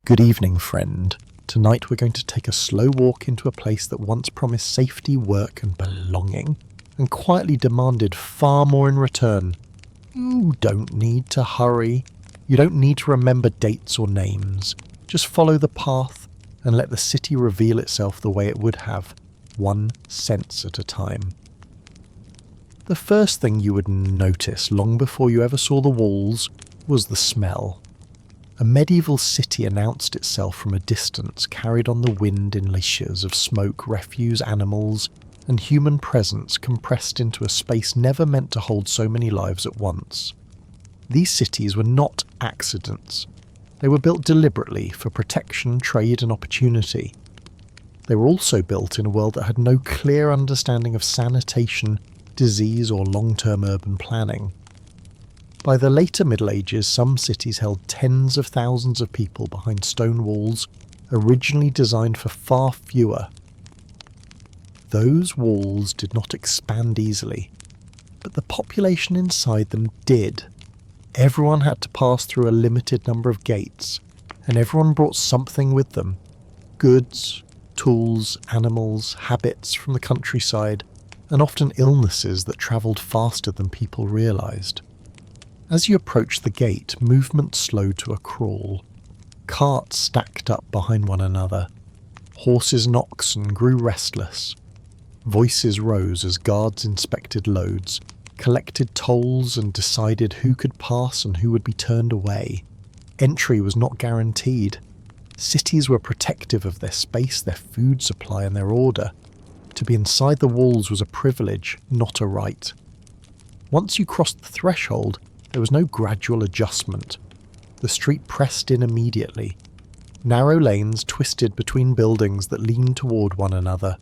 Good evening, friend. Tonight we're going to take a slow walk into a place that once promised safety, work and belonging, and quietly demanded far more in return. You don't need to hurry. You don't need to remember dates or names. Just follow the path and let the city reveal itself the way it would have, one sense at a time. The first thing you would notice long before you ever saw the walls was the smell. A medieval city announced itself from a distance, carried on the wind in leashes of smoke, refuse, animals, and human presence compressed into a space never meant to hold so many lives at once. These cities were not accidents. They were built deliberately for protection, trade, and opportunity. They were also built in a world that had no clear understanding of sanitation, disease, or long-term urban planning. By the later Middle Ages, some cities held tens of thousands of people behind stone walls, originally designed for far fewer. Those walls did not expand easily, but the population inside them did. Everyone had to pass through a limited number of gates, and everyone brought something with them: goods, tools, animals, habits from the countryside, and often illnesses that travelled faster than people realised. As you approached the gate, movement slowed to a crawl. Carts stacked up behind one another. Horses and oxen grew restless. Voices rose as guards inspected loads, collected tolls and decided who could pass and who would be turned away. Entry was not guaranteed. Cities were protective of their space, their food supply and their order. To be inside the walls was a privilege, not a right. Once you crossed the threshold, there was no gradual adjustment. The street pressed in immediately. Narrow lanes twisted between buildings that leaned toward one another,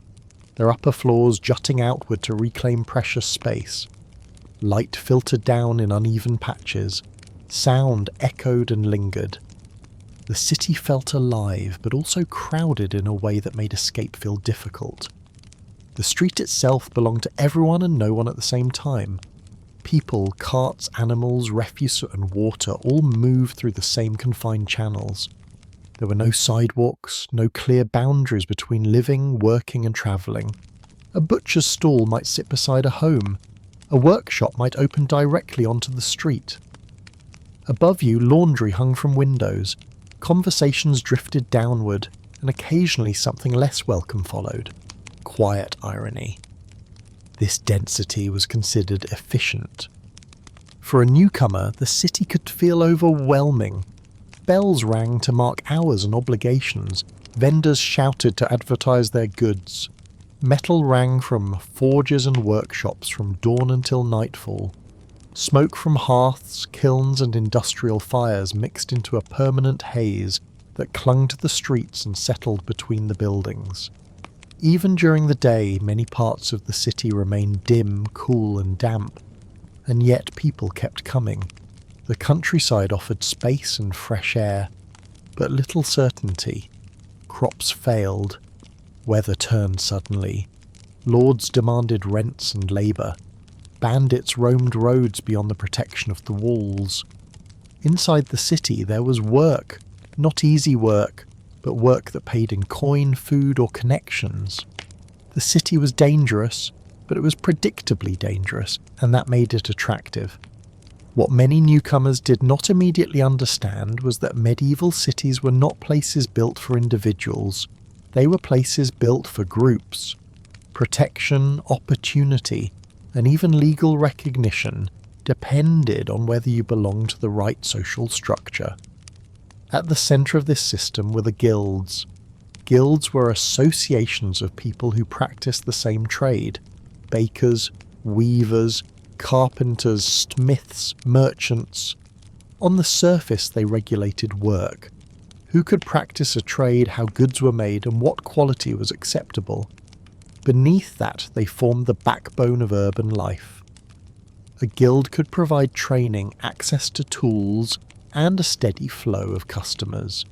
their upper floors jutting outward to reclaim precious space. Light filtered down in uneven patches. Sound echoed and lingered. The city felt alive, but also crowded in a way that made escape feel difficult. The street itself belonged to everyone and no one at the same time. People, carts, animals, refuse and water all moved through the same confined channels. There were no sidewalks, no clear boundaries between living, working and travelling. A butcher's stall might sit beside a home. A workshop might open directly onto the street. Above you, laundry hung from windows. Conversations drifted downward, and occasionally something less welcome followed. Quiet irony. This density was considered efficient. For a newcomer, the city could feel overwhelming. Bells rang to mark hours and obligations. Vendors shouted to advertise their goods. Metal rang from forges and workshops from dawn until nightfall. Smoke from hearths, kilns and industrial fires mixed into a permanent haze that clung to the streets and settled between the buildings. Even during the day, many parts of the city remained dim, cool and damp, and yet people kept coming. The countryside offered space and fresh air, but little certainty. Crops failed. Weather turned suddenly. Lords demanded rents and labour. Bandits roamed roads beyond the protection of the walls. Inside the city there was work, not easy work, but work that paid in coin, food or connections. The city was dangerous, but it was predictably dangerous, and that made it attractive. What many newcomers did not immediately understand was that medieval cities were not places built for individuals. They were places built for groups. Protection, opportunity, and even legal recognition depended on whether you belonged to the right social structure. At the centre of this system were the guilds. Guilds were associations of people who practiced the same trade: bakers, weavers, carpenters, smiths, merchants. On the surface they regulated work. Who could practice a trade, how goods were made, and what quality was acceptable. Beneath that they formed the backbone of urban life. A guild could provide training, access to tools, and a steady flow of customers.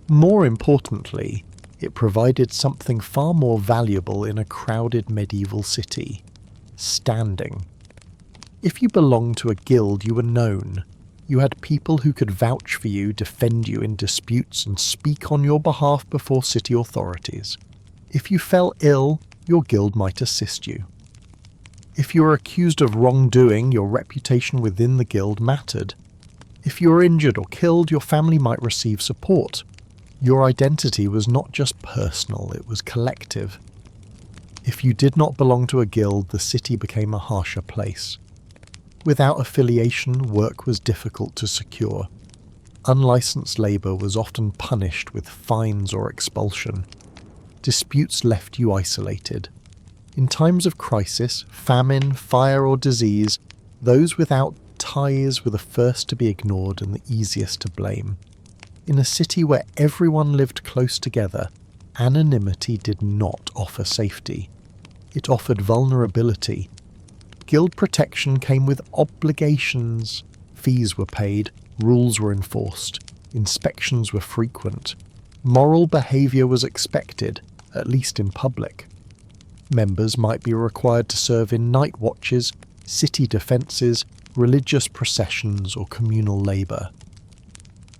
More importantly, it provided something far more valuable in a crowded medieval city: standing. If you belonged to a guild, you were known. You had people who could vouch for you, defend you in disputes, and speak on your behalf before city authorities. If you fell ill, your guild might assist you. If you were accused of wrongdoing, your reputation within the guild mattered. If you were injured or killed, your family might receive support. Your identity was not just personal, it was collective. If you did not belong to a guild, the city became a harsher place. Without affiliation, work was difficult to secure. Unlicensed labour was often punished with fines or expulsion. Disputes left you isolated. In times of crisis, famine, fire or disease, those without ties were the first to be ignored and the easiest to blame. In a city where everyone lived close together, anonymity did not offer safety. It offered vulnerability. Guild protection came with obligations. Fees were paid, rules were enforced, inspections were frequent. Moral behaviour was expected, at least in public. Members might be required to serve in night watches, city defences, religious processions or communal labour.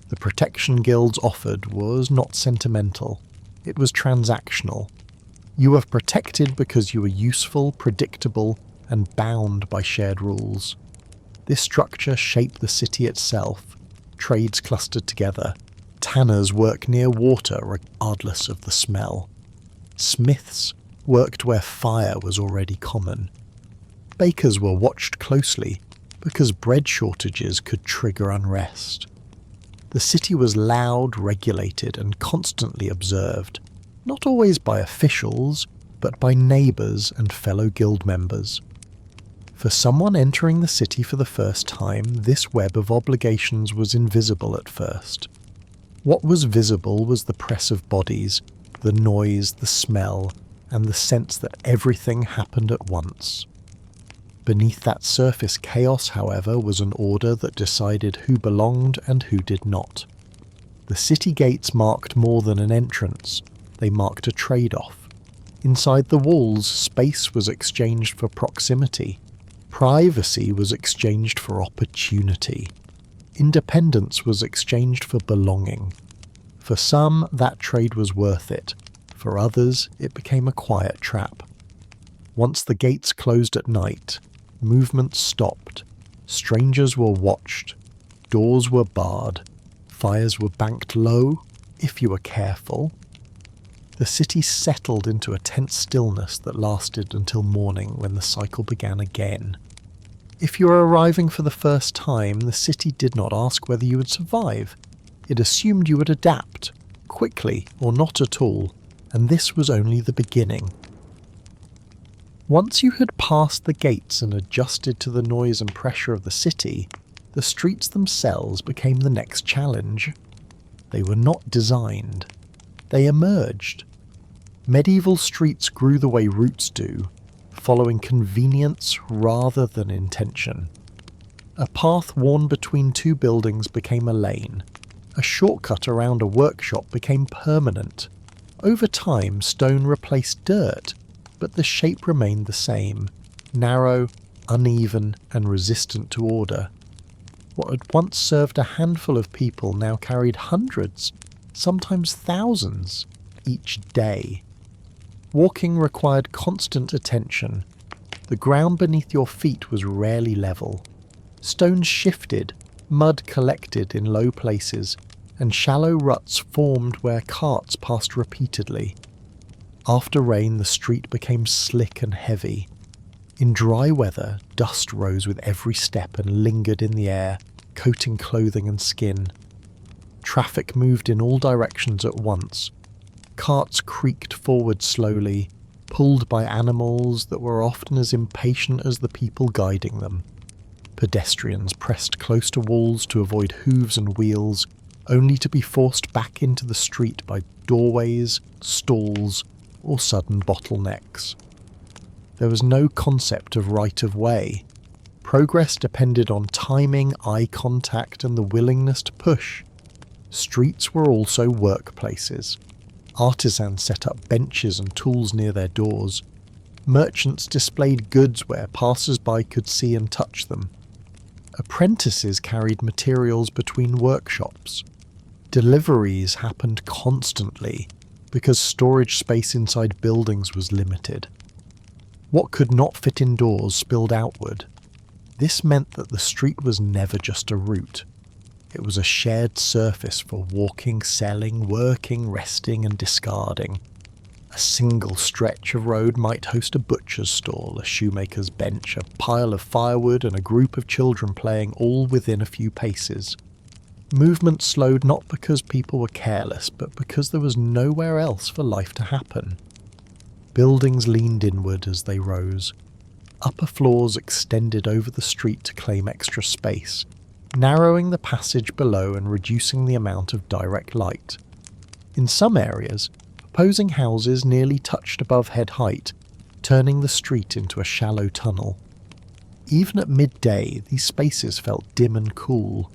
The protection guilds offered was not sentimental, it was transactional. You were protected because you were useful, predictable, and bound by shared rules. This structure shaped the city itself. Trades clustered together. Tanners worked near water regardless of the smell. Smiths worked where fire was already common. Bakers were watched closely because bread shortages could trigger unrest. The city was loud, regulated, and constantly observed, not always by officials, but by neighbours and fellow guild members. For someone entering the city for the first time, this web of obligations was invisible at first. What was visible was the press of bodies, the noise, the smell, and the sense that everything happened at once. Beneath that surface chaos, however, was an order that decided who belonged and who did not. The city gates marked more than an entrance, they marked a trade-off. Inside the walls, space was exchanged for proximity. Privacy was exchanged for opportunity. Independence was exchanged for belonging. For some, that trade was worth it. For others, it became a quiet trap. Once the gates closed at night, movement stopped. Strangers were watched. Doors were barred. Fires were banked low, if you were careful. The city settled into a tense stillness that lasted until morning when the cycle began again. If you were arriving for the first time, the city did not ask whether you would survive. It assumed you would adapt, quickly or not at all, and this was only the beginning. Once you had passed the gates and adjusted to the noise and pressure of the city, the streets themselves became the next challenge. They were not designed. They emerged. Medieval streets grew the way routes do, following convenience rather than intention. A path worn between two buildings became a lane. A shortcut around a workshop became permanent. Over time, stone replaced dirt, but the shape remained the same, narrow, uneven, and resistant to order. What had once served a handful of people now carried hundreds, sometimes thousands, each day. Walking required constant attention. The ground beneath your feet was rarely level. Stones shifted, mud collected in low places, and shallow ruts formed where carts passed repeatedly. After rain, the street became slick and heavy. In dry weather, dust rose with every step and lingered in the air, coating clothing and skin. Traffic moved in all directions at once. Carts creaked forward slowly, pulled by animals that were often as impatient as the people guiding them. Pedestrians pressed close to walls to avoid hooves and wheels, only to be forced back into the street by doorways, stalls, or sudden bottlenecks. There was no concept of right of way. Progress depended on timing, eye contact, and the willingness to push. Streets were also workplaces. Artisans set up benches and tools near their doors. Merchants displayed goods where passers-by could see and touch them. Apprentices carried materials between workshops. Deliveries happened constantly because storage space inside buildings was limited. What could not fit indoors spilled outward. This meant that the street was never just a route. It was a shared surface for walking, selling, working, resting and discarding. A single stretch of road might host a butcher's stall, a shoemaker's bench, a pile of firewood and a group of children playing all within a few paces. Movement slowed not because people were careless, but because there was nowhere else for life to happen. Buildings leaned inward as they rose. Upper floors extended over the street to claim extra space, narrowing the passage below and reducing the amount of direct light. In some areas, opposing houses nearly touched above head height, turning the street into a shallow tunnel. Even at midday, these spaces felt dim and cool.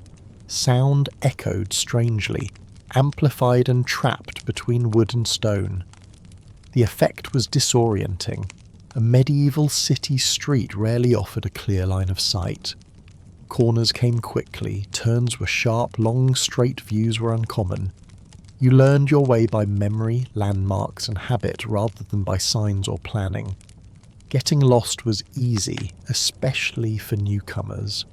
Sound echoed strangely, amplified and trapped between wood and stone. The effect was disorienting. A medieval city street rarely offered a clear line of sight. Corners came quickly, turns were sharp, long straight views were uncommon. You learned your way by memory, landmarks and habit rather than by signs or planning. Getting lost was easy, especially for newcomers.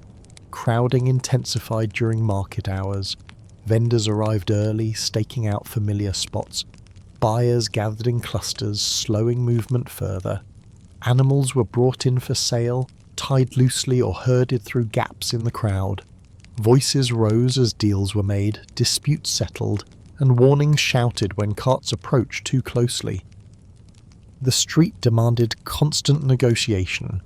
Crowding intensified during market hours. Vendors arrived early, staking out familiar spots. Buyers gathered in clusters, slowing movement further. Animals were brought in for sale, tied loosely or herded through gaps in the crowd. Voices rose as deals were made, disputes settled, and warnings shouted when carts approached too closely. The street demanded constant negotiation.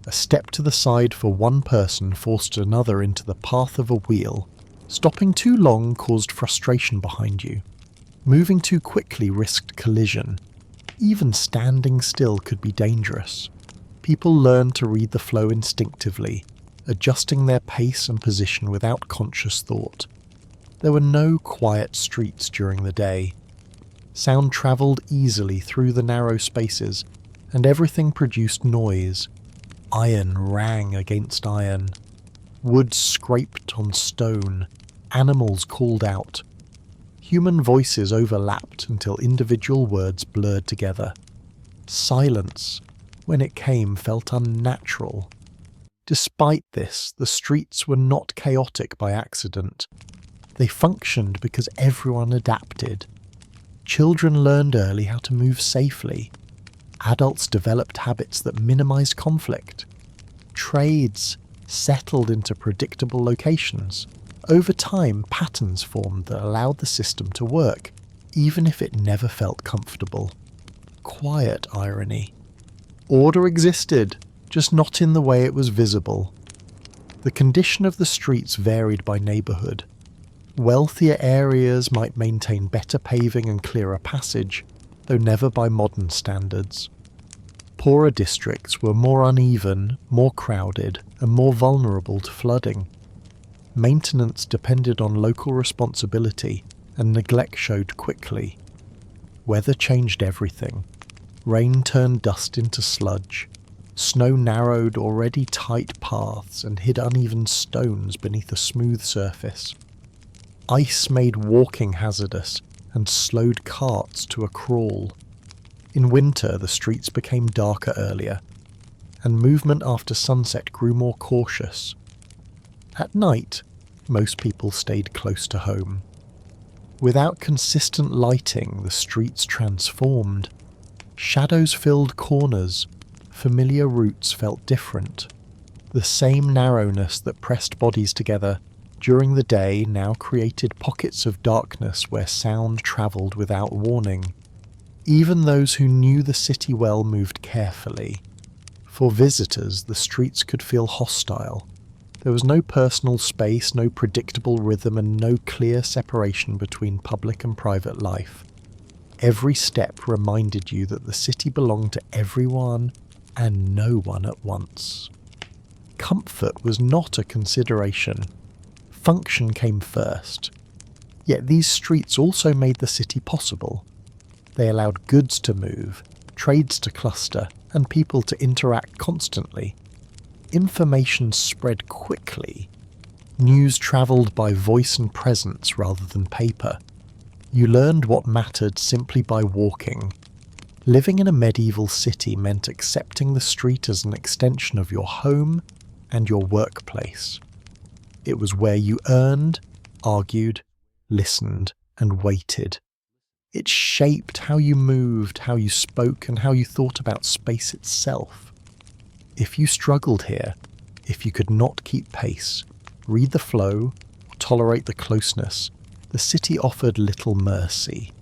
A step to the side for one person forced another into the path of a wheel. Stopping too long caused frustration behind you. Moving too quickly risked collision. Even standing still could be dangerous. People learned to read the flow instinctively, adjusting their pace and position without conscious thought. There were no quiet streets during the day. Sound travelled easily through the narrow spaces, and everything produced noise. Iron rang against iron. Wood scraped on stone. Animals called out. Human voices overlapped until individual words blurred together. Silence, when it came, felt unnatural. Despite this, the streets were not chaotic by accident. They functioned because everyone adapted. Children learned early how to move safely. Adults developed habits that minimized conflict. Trades settled into predictable locations. Over time, patterns formed that allowed the system to work, even if it never felt comfortable. Quiet irony. Order existed, just not in the way it was visible. The condition of the streets varied by neighbourhood. Wealthier areas might maintain better paving and clearer passage, though never by modern standards. Poorer districts were more uneven, more crowded, and more vulnerable to flooding. Maintenance depended on local responsibility, and neglect showed quickly. Weather changed everything. Rain turned dust into sludge. Snow narrowed already tight paths and hid uneven stones beneath a smooth surface. Ice made walking hazardous and slowed carts to a crawl. In winter, the streets became darker earlier, and movement after sunset grew more cautious. At night, most people stayed close to home. Without consistent lighting, the streets transformed. Shadows filled corners. Familiar routes felt different. The same narrowness that pressed bodies together during the day now created pockets of darkness where sound travelled without warning. Even those who knew the city well moved carefully. For visitors, the streets could feel hostile. There was no personal space, no predictable rhythm, and no clear separation between public and private life. Every step reminded you that the city belonged to everyone and no one at once. Comfort was not a consideration. Function came first. Yet these streets also made the city possible. They allowed goods to move, trades to cluster, and people to interact constantly. information spread quickly. News travelled by voice and presence rather than paper. You learned what mattered simply by walking. Living in a medieval city meant accepting the street as an extension of your home and your workplace. It was where you earned, argued, listened, and waited. It shaped how you moved, how you spoke, and how you thought about space itself. If you struggled here, if you could not keep pace, read the flow, or tolerate the closeness, the city offered little mercy.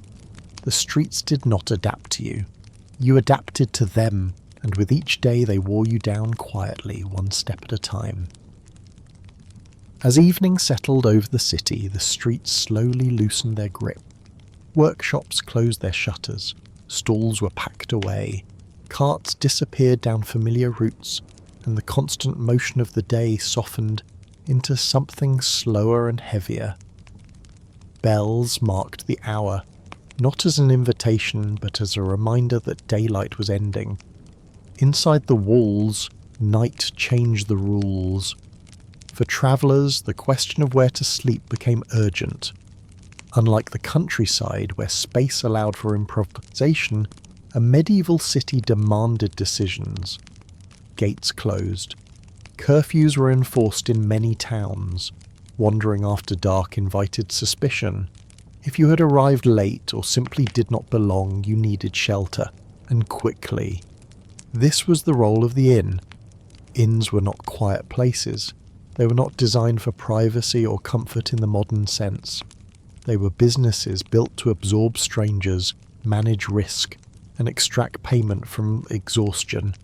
The streets did not adapt to you. You adapted to them, and with each day they wore you down quietly, one step at a time. As evening settled over the city, the streets slowly loosened their grip. Workshops closed their shutters, stalls were packed away, carts disappeared down familiar routes, and the constant motion of the day softened into something slower and heavier. Bells marked the hour, not as an invitation but as a reminder that daylight was ending. Inside the walls, night changed the rules. For travellers, the question of where to sleep became urgent. Unlike the countryside, where space allowed for improvisation, a medieval city demanded decisions. Gates closed. Curfews were enforced in many towns. Wandering after dark invited suspicion. If you had arrived late or simply did not belong, you needed shelter, and quickly. This was the role of the inn. Inns were not quiet places. They were not designed for privacy or comfort in the modern sense. They were businesses built to absorb strangers, manage risk, and extract payment from exhaustion.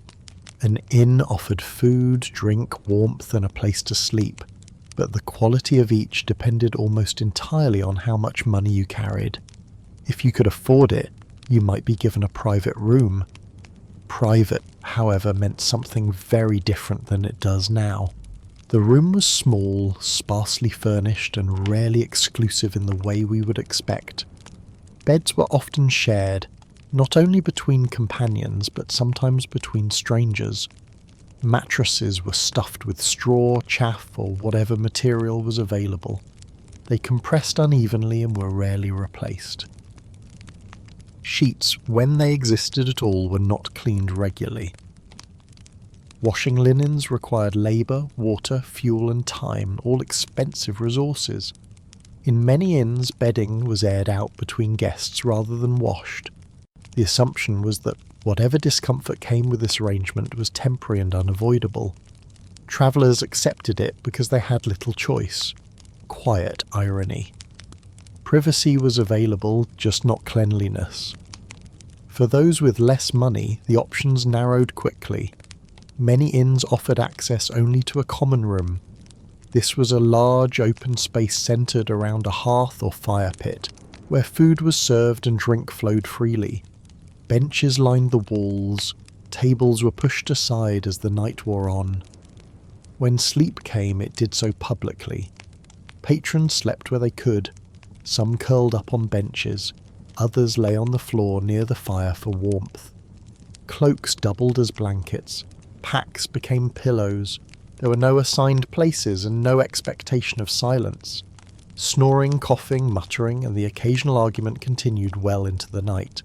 An inn offered food, drink, warmth, and a place to sleep, but the quality of each depended almost entirely on how much money you carried. If you could afford it, you might be given a private room. Private, however, meant something very different than it does now. The room was small, sparsely furnished, and rarely exclusive in the way we would expect. Beds were often shared, not only between companions, but sometimes between strangers. Mattresses were stuffed with straw, chaff, or whatever material was available. They compressed unevenly and were rarely replaced. Sheets, when they existed at all, were not cleaned regularly. Washing linens required labour, water, fuel and time, all expensive resources. In many inns, bedding was aired out between guests rather than washed. The assumption was that whatever discomfort came with this arrangement was temporary and unavoidable. Travellers accepted it because they had little choice. Quiet irony. Privacy was available, just not cleanliness. For those with less money, the options narrowed quickly. Many inns offered access only to a common room. This was a large open space centred around a hearth or fire pit, where food was served and drink flowed freely. Benches lined the walls, tables were pushed aside as the night wore on. When sleep came, it did so publicly. Patrons slept where they could. Some curled up on benches, others lay on the floor near the fire for warmth. Cloaks doubled as blankets. Packs became pillows. There were no assigned places and no expectation of silence. Snoring, coughing, muttering, and the occasional argument continued well into the night.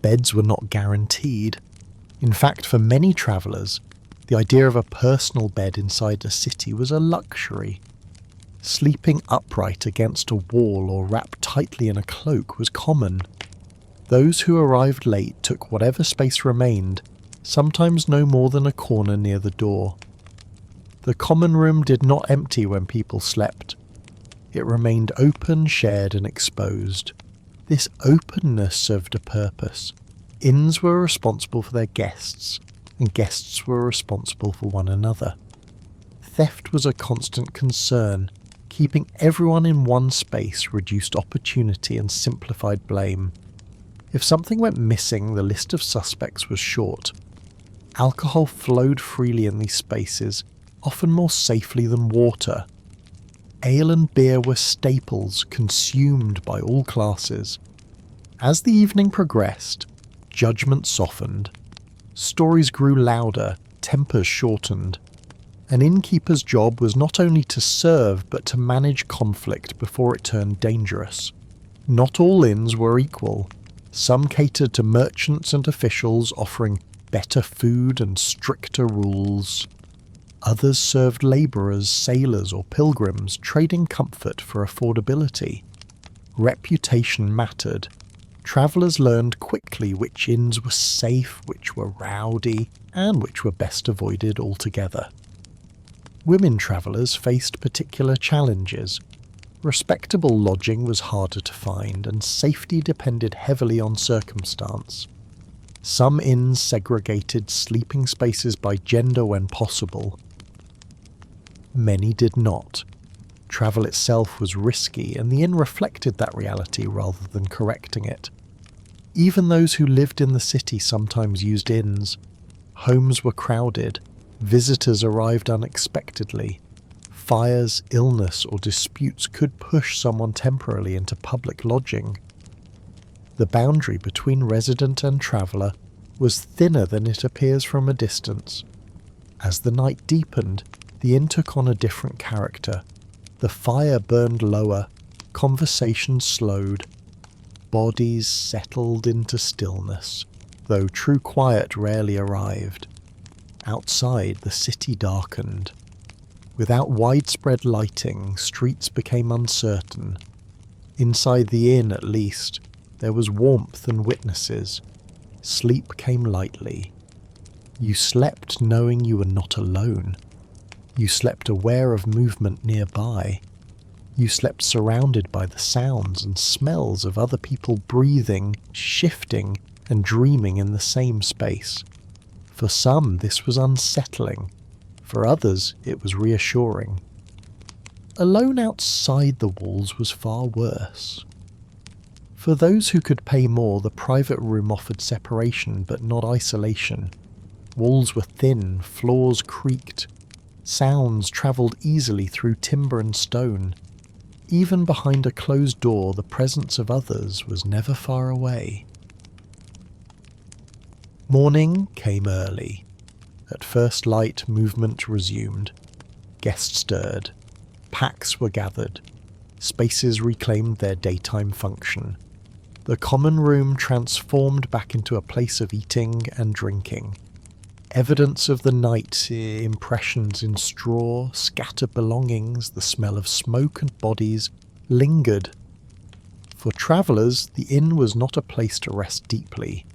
Beds were not guaranteed. In fact, for many travellers, the idea of a personal bed inside a city was a luxury. Sleeping upright against a wall or wrapped tightly in a cloak was common. Those who arrived late took whatever space remained, sometimes no more than a corner near the door. The common room did not empty when people slept. It remained open, shared and exposed. This openness served a purpose. Inns were responsible for their guests, and guests were responsible for one another. Theft was a constant concern. Keeping everyone in one space reduced opportunity and simplified blame. If something went missing, the list of suspects was short. Alcohol flowed freely in these spaces, often more safely than water. Ale and beer were staples consumed by all classes. As the evening progressed, judgment softened. Stories grew louder, tempers shortened. An innkeeper's job was not only to serve but to manage conflict before it turned dangerous. Not all inns were equal. Some catered to merchants and officials, offering better food and stricter rules. Others served labourers, sailors or pilgrims, trading comfort for affordability. Reputation mattered. Travellers learned quickly which inns were safe, which were rowdy, and which were best avoided altogether. Women travellers faced particular challenges. Respectable lodging was harder to find, and safety depended heavily on circumstance. Some inns segregated sleeping spaces by gender when possible. Many did not. Travel itself was risky, and the inn reflected that reality rather than correcting it. Even those who lived in the city sometimes used inns. Homes were crowded. Visitors arrived unexpectedly. Fires, illness, or disputes could push someone temporarily into public lodging. The boundary between resident and traveller was thinner than it appears from a distance. As the night deepened, the inn took on a different character. The fire burned lower, conversation slowed, bodies settled into stillness, though true quiet rarely arrived. Outside, the city darkened. Without widespread lighting, streets became uncertain. Inside the inn, at least, there was warmth and witnesses. Sleep came lightly. You slept knowing you were not alone. You slept aware of movement nearby. You slept surrounded by the sounds and smells of other people breathing, shifting, and dreaming in the same space. For some, this was unsettling. For others, it was reassuring. Alone outside the walls was far worse. For those who could pay more, the private room offered separation but not isolation. Walls were thin, floors creaked. Sounds travelled easily through timber and stone. Even behind a closed door, the presence of others was never far away. Morning came early. At first light, movement resumed. Guests stirred. Packs were gathered. Spaces reclaimed their daytime function. The common room transformed back into a place of eating and drinking. Evidence of the night, impressions in straw, scattered belongings, the smell of smoke and bodies, lingered. For travellers, the inn was not a place to rest deeply.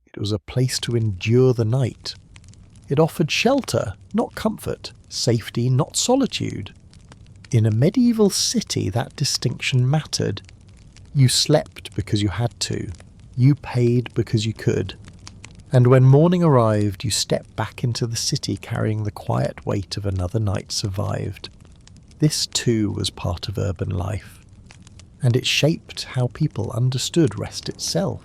It was a place to endure the night. It offered shelter, not comfort, safety, not solitude. In a medieval city, that distinction mattered. You slept because you had to. You paid because you could. And when morning arrived, you stepped back into the city carrying the quiet weight of another night survived. This too was part of urban life, and it shaped how people understood rest itself.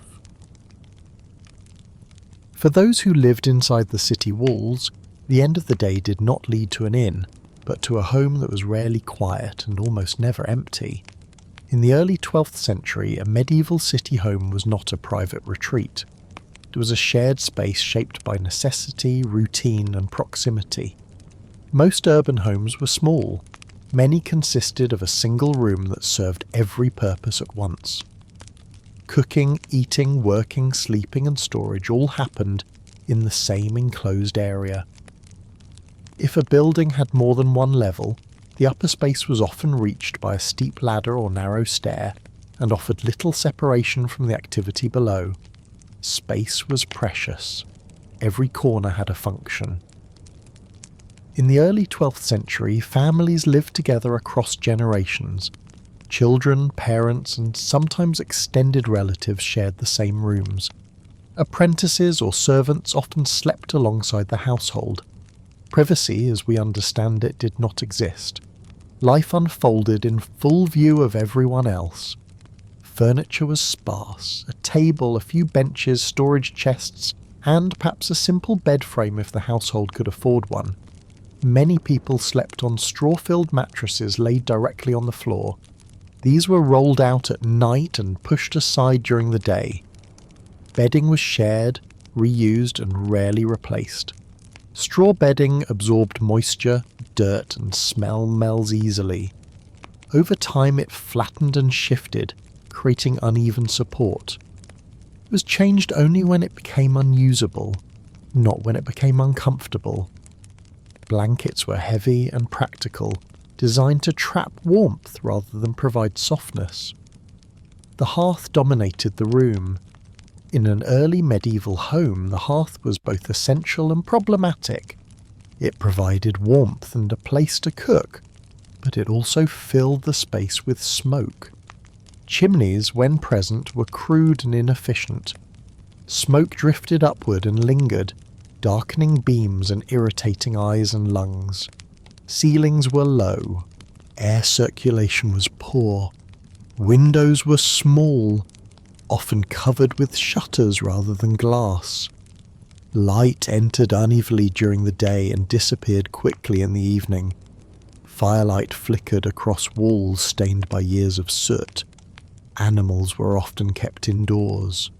For those who lived inside the city walls, the end of the day did not lead to an inn, but to a home that was rarely quiet and almost never empty. In the early 12th century, a medieval city home was not a private retreat. It was a shared space shaped by necessity, routine, and proximity. Most urban homes were small. Many consisted of a single room that served every purpose at once. Cooking, eating, working, sleeping, and storage all happened in the same enclosed area. If a building had more than one level, the upper space was often reached by a steep ladder or narrow stair and offered little separation from the activity below. Space was precious. Every corner had a function. In the early 12th century, families lived together across generations. Children, parents, and sometimes extended relatives shared the same rooms. Apprentices or servants often slept alongside the household. Privacy, as we understand it, did not exist. Life unfolded in full view of everyone else. Furniture was sparse, a table, a few benches, storage chests, and perhaps a simple bed frame if the household could afford one. Many people slept on straw-filled mattresses laid directly on the floor. These were rolled out at night and pushed aside during the day. Bedding was shared, reused, and rarely replaced. Straw bedding absorbed moisture, dirt, and smells easily. Over time it flattened and shifted, creating uneven support. It was changed only when it became unusable, not when it became uncomfortable. Blankets were heavy and practical, designed to trap warmth rather than provide softness. The hearth dominated the room. In an early medieval home, the hearth was both essential and problematic. It provided warmth and a place to cook, but it also filled the space with smoke. Chimneys, when present, were crude and inefficient. Smoke drifted upward and lingered, darkening beams and irritating eyes and lungs. Ceilings were low. Air circulation was poor. Windows were small, often covered with shutters rather than glass. Light entered unevenly during the day and disappeared quickly in the evening. Firelight flickered across walls stained by years of soot. Animals were often kept indoors.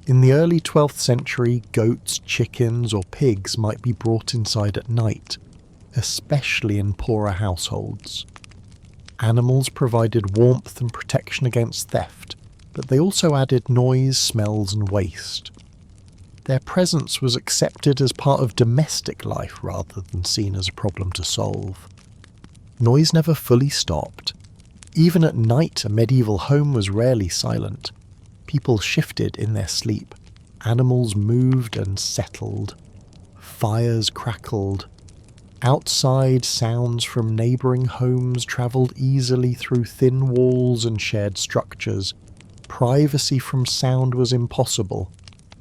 In the early 12th century, goats, chickens, or pigs might be brought inside at night, especially in poorer households. Animals provided warmth and protection against theft, but they also added noise, smells, and waste. Their presence was accepted as part of domestic life rather than seen as a problem to solve. Noise never fully stopped. Even at night, a medieval home was rarely silent. People shifted in their sleep. Animals moved and settled. Fires crackled. Outside, sounds from neighbouring homes travelled easily through thin walls and shared structures. Privacy from sound was impossible.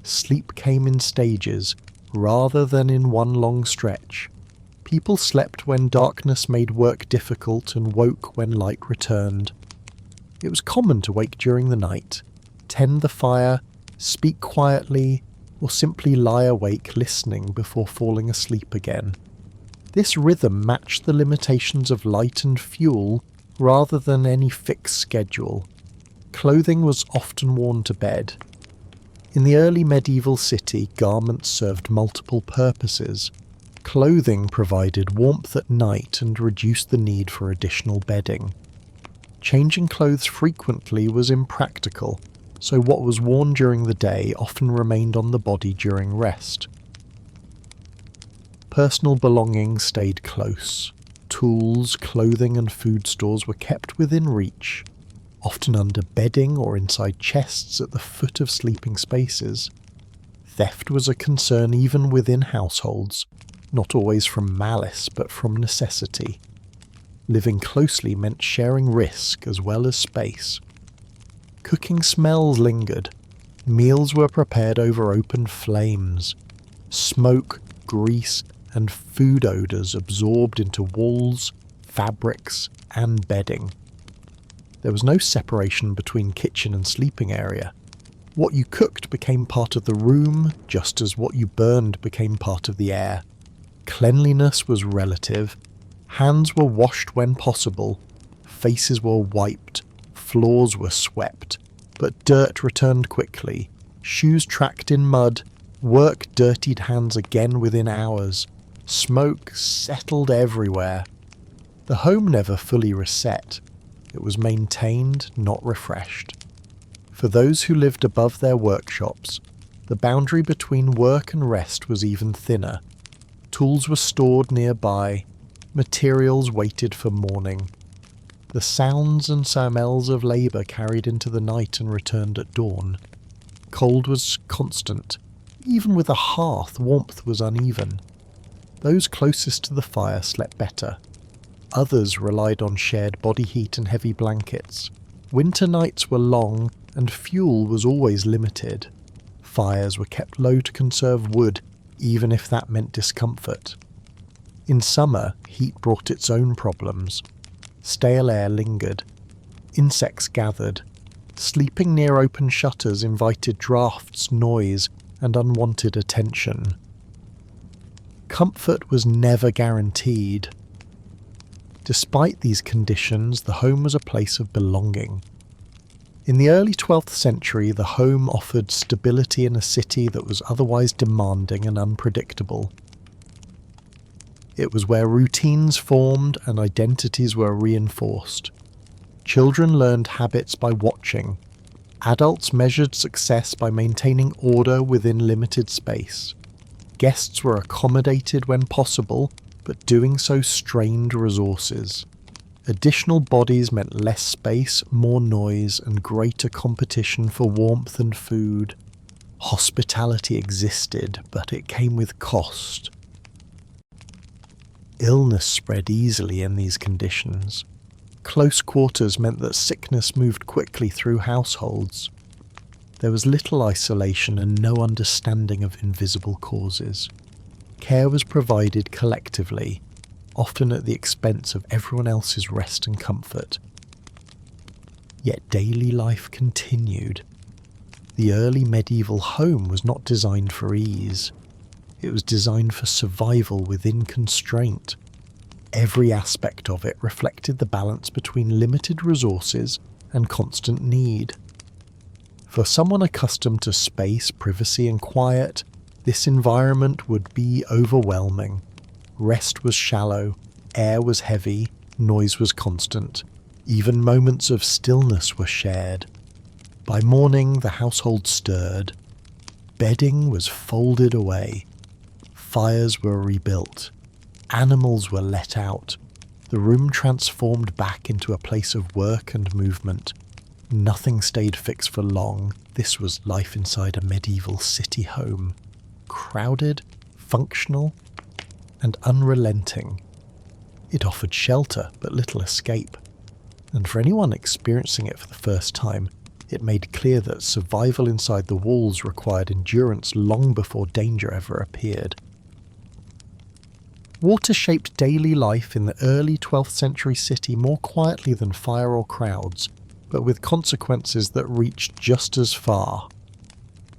Sleep came in stages, rather than in one long stretch. People slept when darkness made work difficult and woke when light returned. It was common to wake during the night, tend the fire, speak quietly, or simply lie awake listening before falling asleep again. This rhythm matched the limitations of light and fuel rather than any fixed schedule. Clothing was often worn to bed. In the early medieval city, garments served multiple purposes. Clothing provided warmth at night and reduced the need for additional bedding. Changing clothes frequently was impractical, so what was worn during the day often remained on the body during rest. Personal belongings stayed close. Tools, clothing and food stores were kept within reach, often under bedding or inside chests at the foot of sleeping spaces. Theft was a concern even within households, not always from malice but from necessity. Living closely meant sharing risk as well as space. Cooking smells lingered. Meals were prepared over open flames. Smoke, grease, and food odours absorbed into walls, fabrics, and bedding. There was no separation between kitchen and sleeping area. What you cooked became part of the room, just as what you burned became part of the air. Cleanliness was relative. Hands were washed when possible. Faces were wiped. Floors were swept. But dirt returned quickly. Shoes tracked in mud. Work dirtied hands again within hours. Smoke settled everywhere. The home never fully reset. It was maintained, not refreshed. For those who lived above their workshops, the boundary between work and rest was even thinner. Tools were stored nearby. Materials waited for morning. The sounds and smells of labour carried into the night and returned at dawn. Cold was constant. Even with a hearth, warmth was uneven. Those closest to the fire slept better. Others relied on shared body heat and heavy blankets. Winter nights were long, and fuel was always limited. Fires were kept low to conserve wood, even if that meant discomfort. In summer, heat brought its own problems. Stale air lingered. Insects gathered. Sleeping near open shutters invited drafts, noise, and unwanted attention. Comfort was never guaranteed. Despite these conditions, the home was a place of belonging. In the early 12th century, the home offered stability in a city that was otherwise demanding and unpredictable. It was where routines formed and identities were reinforced. Children learned habits by watching. Adults measured success by maintaining order within limited space. Guests were accommodated when possible, but doing so strained resources. Additional bodies meant less space, more noise, and greater competition for warmth and food. Hospitality existed, but it came with cost. Illness spread easily in these conditions. Close quarters meant that sickness moved quickly through households. There was little isolation and no understanding of invisible causes. Care was provided collectively, often at the expense of everyone else's rest and comfort. Yet daily life continued. The early medieval home was not designed for ease. It was designed for survival within constraint. Every aspect of it reflected the balance between limited resources and constant need. For someone accustomed to space, privacy, and quiet, this environment would be overwhelming. Rest was shallow, air was heavy, noise was constant. Even moments of stillness were shared. By morning, the household stirred. Bedding was folded away. Fires were rebuilt. Animals were let out. The room transformed back into a place of work and movement. Nothing stayed fixed for long. This was life inside a medieval city home. Crowded, functional, and unrelenting. It offered shelter, but little escape. And for anyone experiencing it for the first time, it made clear that survival inside the walls required endurance long before danger ever appeared. Water shaped daily life in the early 12th century city more quietly than fire or crowds, but with consequences that reached just as far.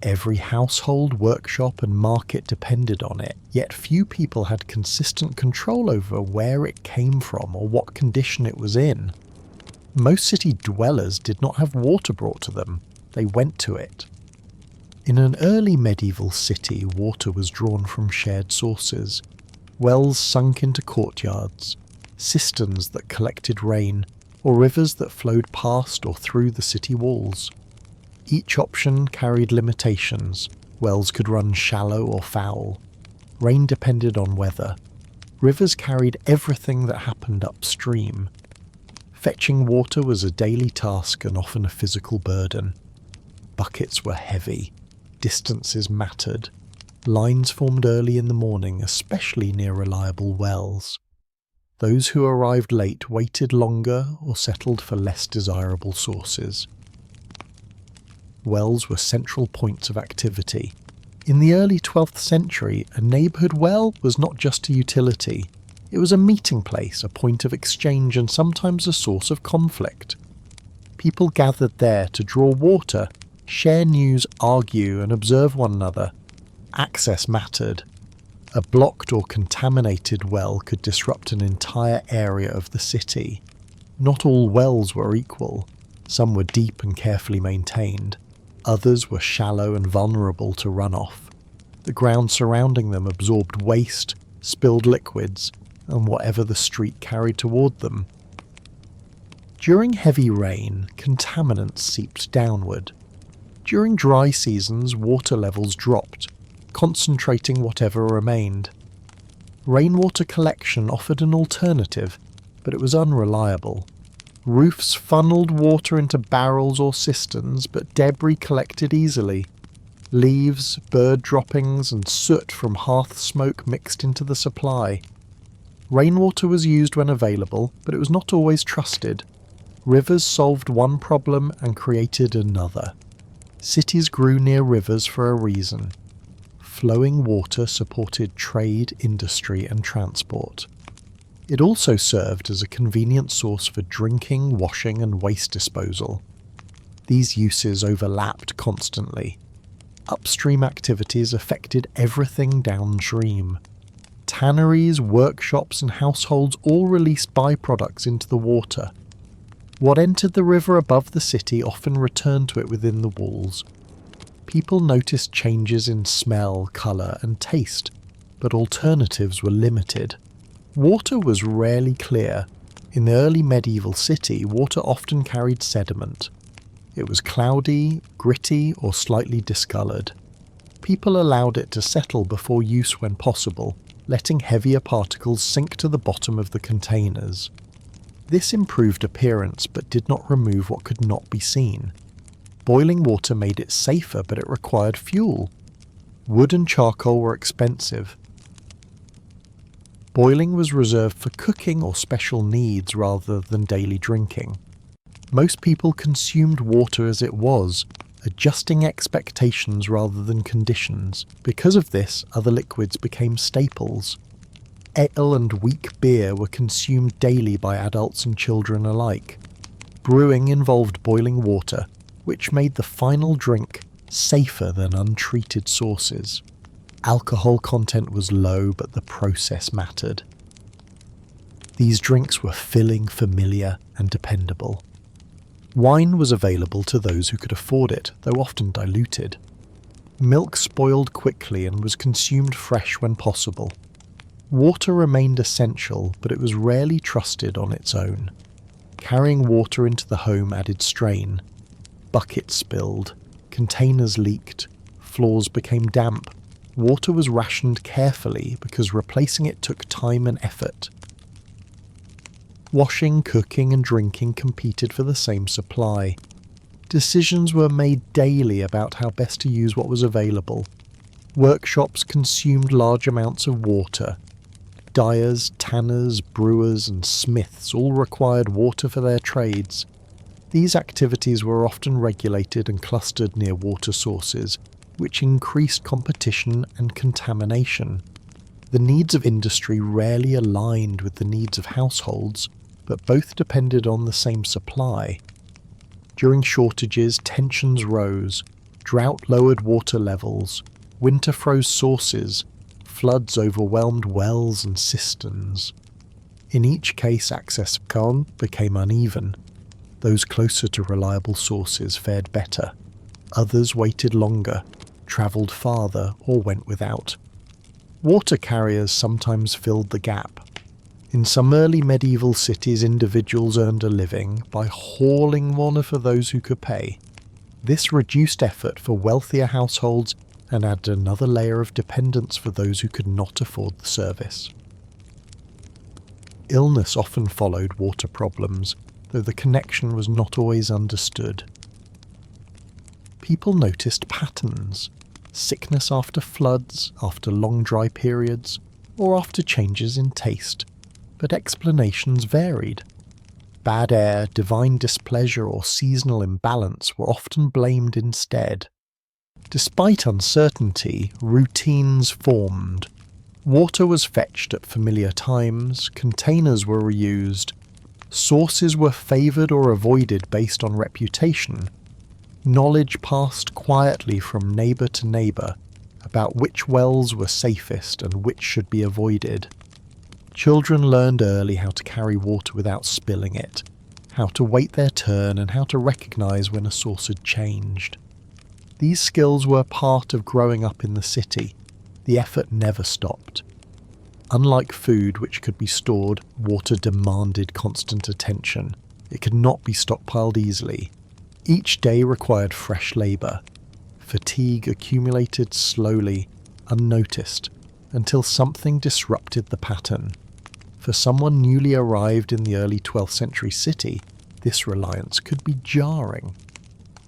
Every household, workshop and market depended on it, yet few people had consistent control over where it came from or what condition it was in. Most city dwellers did not have water brought to them, they went to it. In an early medieval city, water was drawn from shared sources. Wells sunk into courtyards, cisterns that collected rain, or rivers that flowed past or through the city walls. Each option carried limitations. Wells could run shallow or foul. Rain depended on weather. Rivers carried everything that happened upstream. Fetching water was a daily task and often a physical burden. Buckets were heavy. Distances mattered. Lines formed early in the morning, especially near reliable wells. Those who arrived late waited longer or settled for less desirable sources. Wells were central points of activity. In the early 12th century, a neighbourhood well was not just a utility. It was a meeting place, a point of exchange, and sometimes a source of conflict. People gathered there to draw water, share news, argue, and observe one another. Access mattered. A blocked or contaminated well could disrupt an entire area of the city. Not all wells were equal. Some were deep and carefully maintained. Others were shallow and vulnerable to runoff. The ground surrounding them absorbed waste, spilled liquids, and whatever the street carried toward them. During heavy rain, contaminants seeped downward. During dry seasons, water levels dropped, concentrating whatever remained. Rainwater collection offered an alternative, but it was unreliable. Roofs funneled water into barrels or cisterns, but debris collected easily. Leaves, bird droppings, and soot from hearth smoke mixed into the supply. Rainwater was used when available, but it was not always trusted. Rivers solved one problem and created another. Cities grew near rivers for a reason. Flowing water supported trade, industry, and transport. It also served as a convenient source for drinking, washing, and waste disposal. These uses overlapped constantly. Upstream activities affected everything downstream. Tanneries, workshops, and households all released byproducts into the water. What entered the river above the city often returned to it within the walls. People noticed changes in smell, colour, and taste, but alternatives were limited. Water was rarely clear. In the early medieval city, water often carried sediment. It was cloudy, gritty, or slightly discoloured. People allowed it to settle before use when possible, letting heavier particles sink to the bottom of the containers. This improved appearance but did not remove what could not be seen. Boiling water made it safer, but it required fuel. Wood and charcoal were expensive. Boiling was reserved for cooking or special needs rather than daily drinking. Most people consumed water as it was, adjusting expectations rather than conditions. Because of this, other liquids became staples. Ale and weak beer were consumed daily by adults and children alike. Brewing involved boiling water, which made the final drink safer than untreated sources. Alcohol content was low, but the process mattered. These drinks were filling, familiar, and dependable. Wine was available to those who could afford it, though often diluted. Milk spoiled quickly and was consumed fresh when possible. Water remained essential, but it was rarely trusted on its own. Carrying water into the home added strain. Buckets spilled, containers leaked, floors became damp. Water was rationed carefully because replacing it took time and effort. Washing, cooking, and drinking competed for the same supply. Decisions were made daily about how best to use what was available. Workshops consumed large amounts of water. Dyers, tanners, brewers, and smiths all required water for their trades. These activities were often regulated and clustered near water sources, which increased competition and contamination. The needs of industry rarely aligned with the needs of households, but both depended on the same supply. During shortages, tensions rose, drought lowered water levels, winter froze sources, floods overwhelmed wells and cisterns. In each case, access became uneven. Those closer to reliable sources fared better. Others waited longer, travelled farther, or went without. Water carriers sometimes filled the gap. In some early medieval cities, individuals earned a living by hauling water for those who could pay. This reduced effort for wealthier households and added another layer of dependence for those who could not afford the service. Illness often followed water problems, though the connection was not always understood. People noticed patterns: sickness after floods, after long dry periods, or after changes in taste. But explanations varied. Bad air, divine displeasure, or seasonal imbalance were often blamed instead. Despite uncertainty, routines formed. Water was fetched at familiar times, containers were reused, sources were favoured or avoided based on reputation. Knowledge passed quietly from neighbour to neighbour about which wells were safest and which should be avoided. Children learned early how to carry water without spilling it, how to wait their turn, and how to recognise when a source had changed. These skills were part of growing up in the city. The effort never stopped. Unlike food, which could be stored, water demanded constant attention. It could not be stockpiled easily. Each day required fresh labour. Fatigue accumulated slowly, unnoticed, until something disrupted the pattern. For someone newly arrived in the early 12th century city, this reliance could be jarring.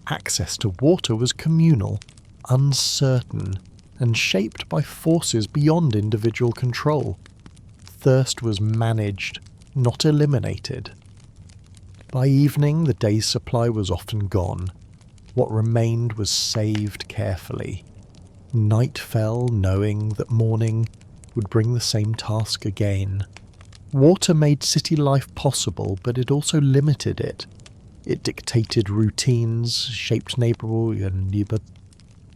Access to water was communal, uncertain, and shaped by forces beyond individual control. Thirst was managed, not eliminated. By evening, the day's supply was often gone. What remained was saved carefully. Night fell, knowing that morning would bring the same task again. Water made city life possible, but it also limited it. It dictated routines, shaped neighbourhood,